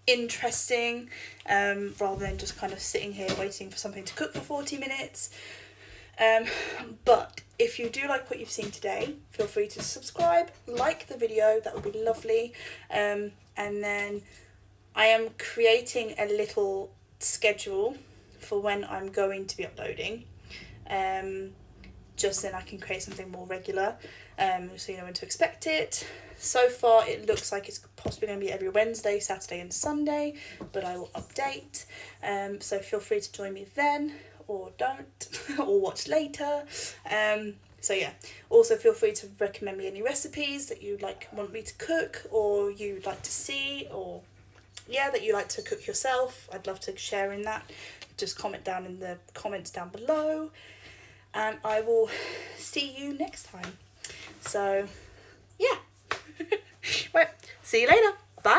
interesting, rather than just kind of sitting here waiting for something to cook for 40 minutes. But if you do like what you've seen today, feel free to subscribe, like the video, that would be lovely. And then I am creating a little schedule for when I'm going to be uploading. Just then I can create something more regular, so you know when to expect it. So far it looks like it's possibly going to be every Wednesday, Saturday and Sunday, but I will update. So feel free to join me then, or don't, or watch later. So yeah, also feel free to recommend me any recipes that you want me to cook, or you'd like to see, or yeah, that you like to cook yourself. I'd love to share in that. Just comment down in the comments down below, and I will see you next time. So yeah. Right, see you later.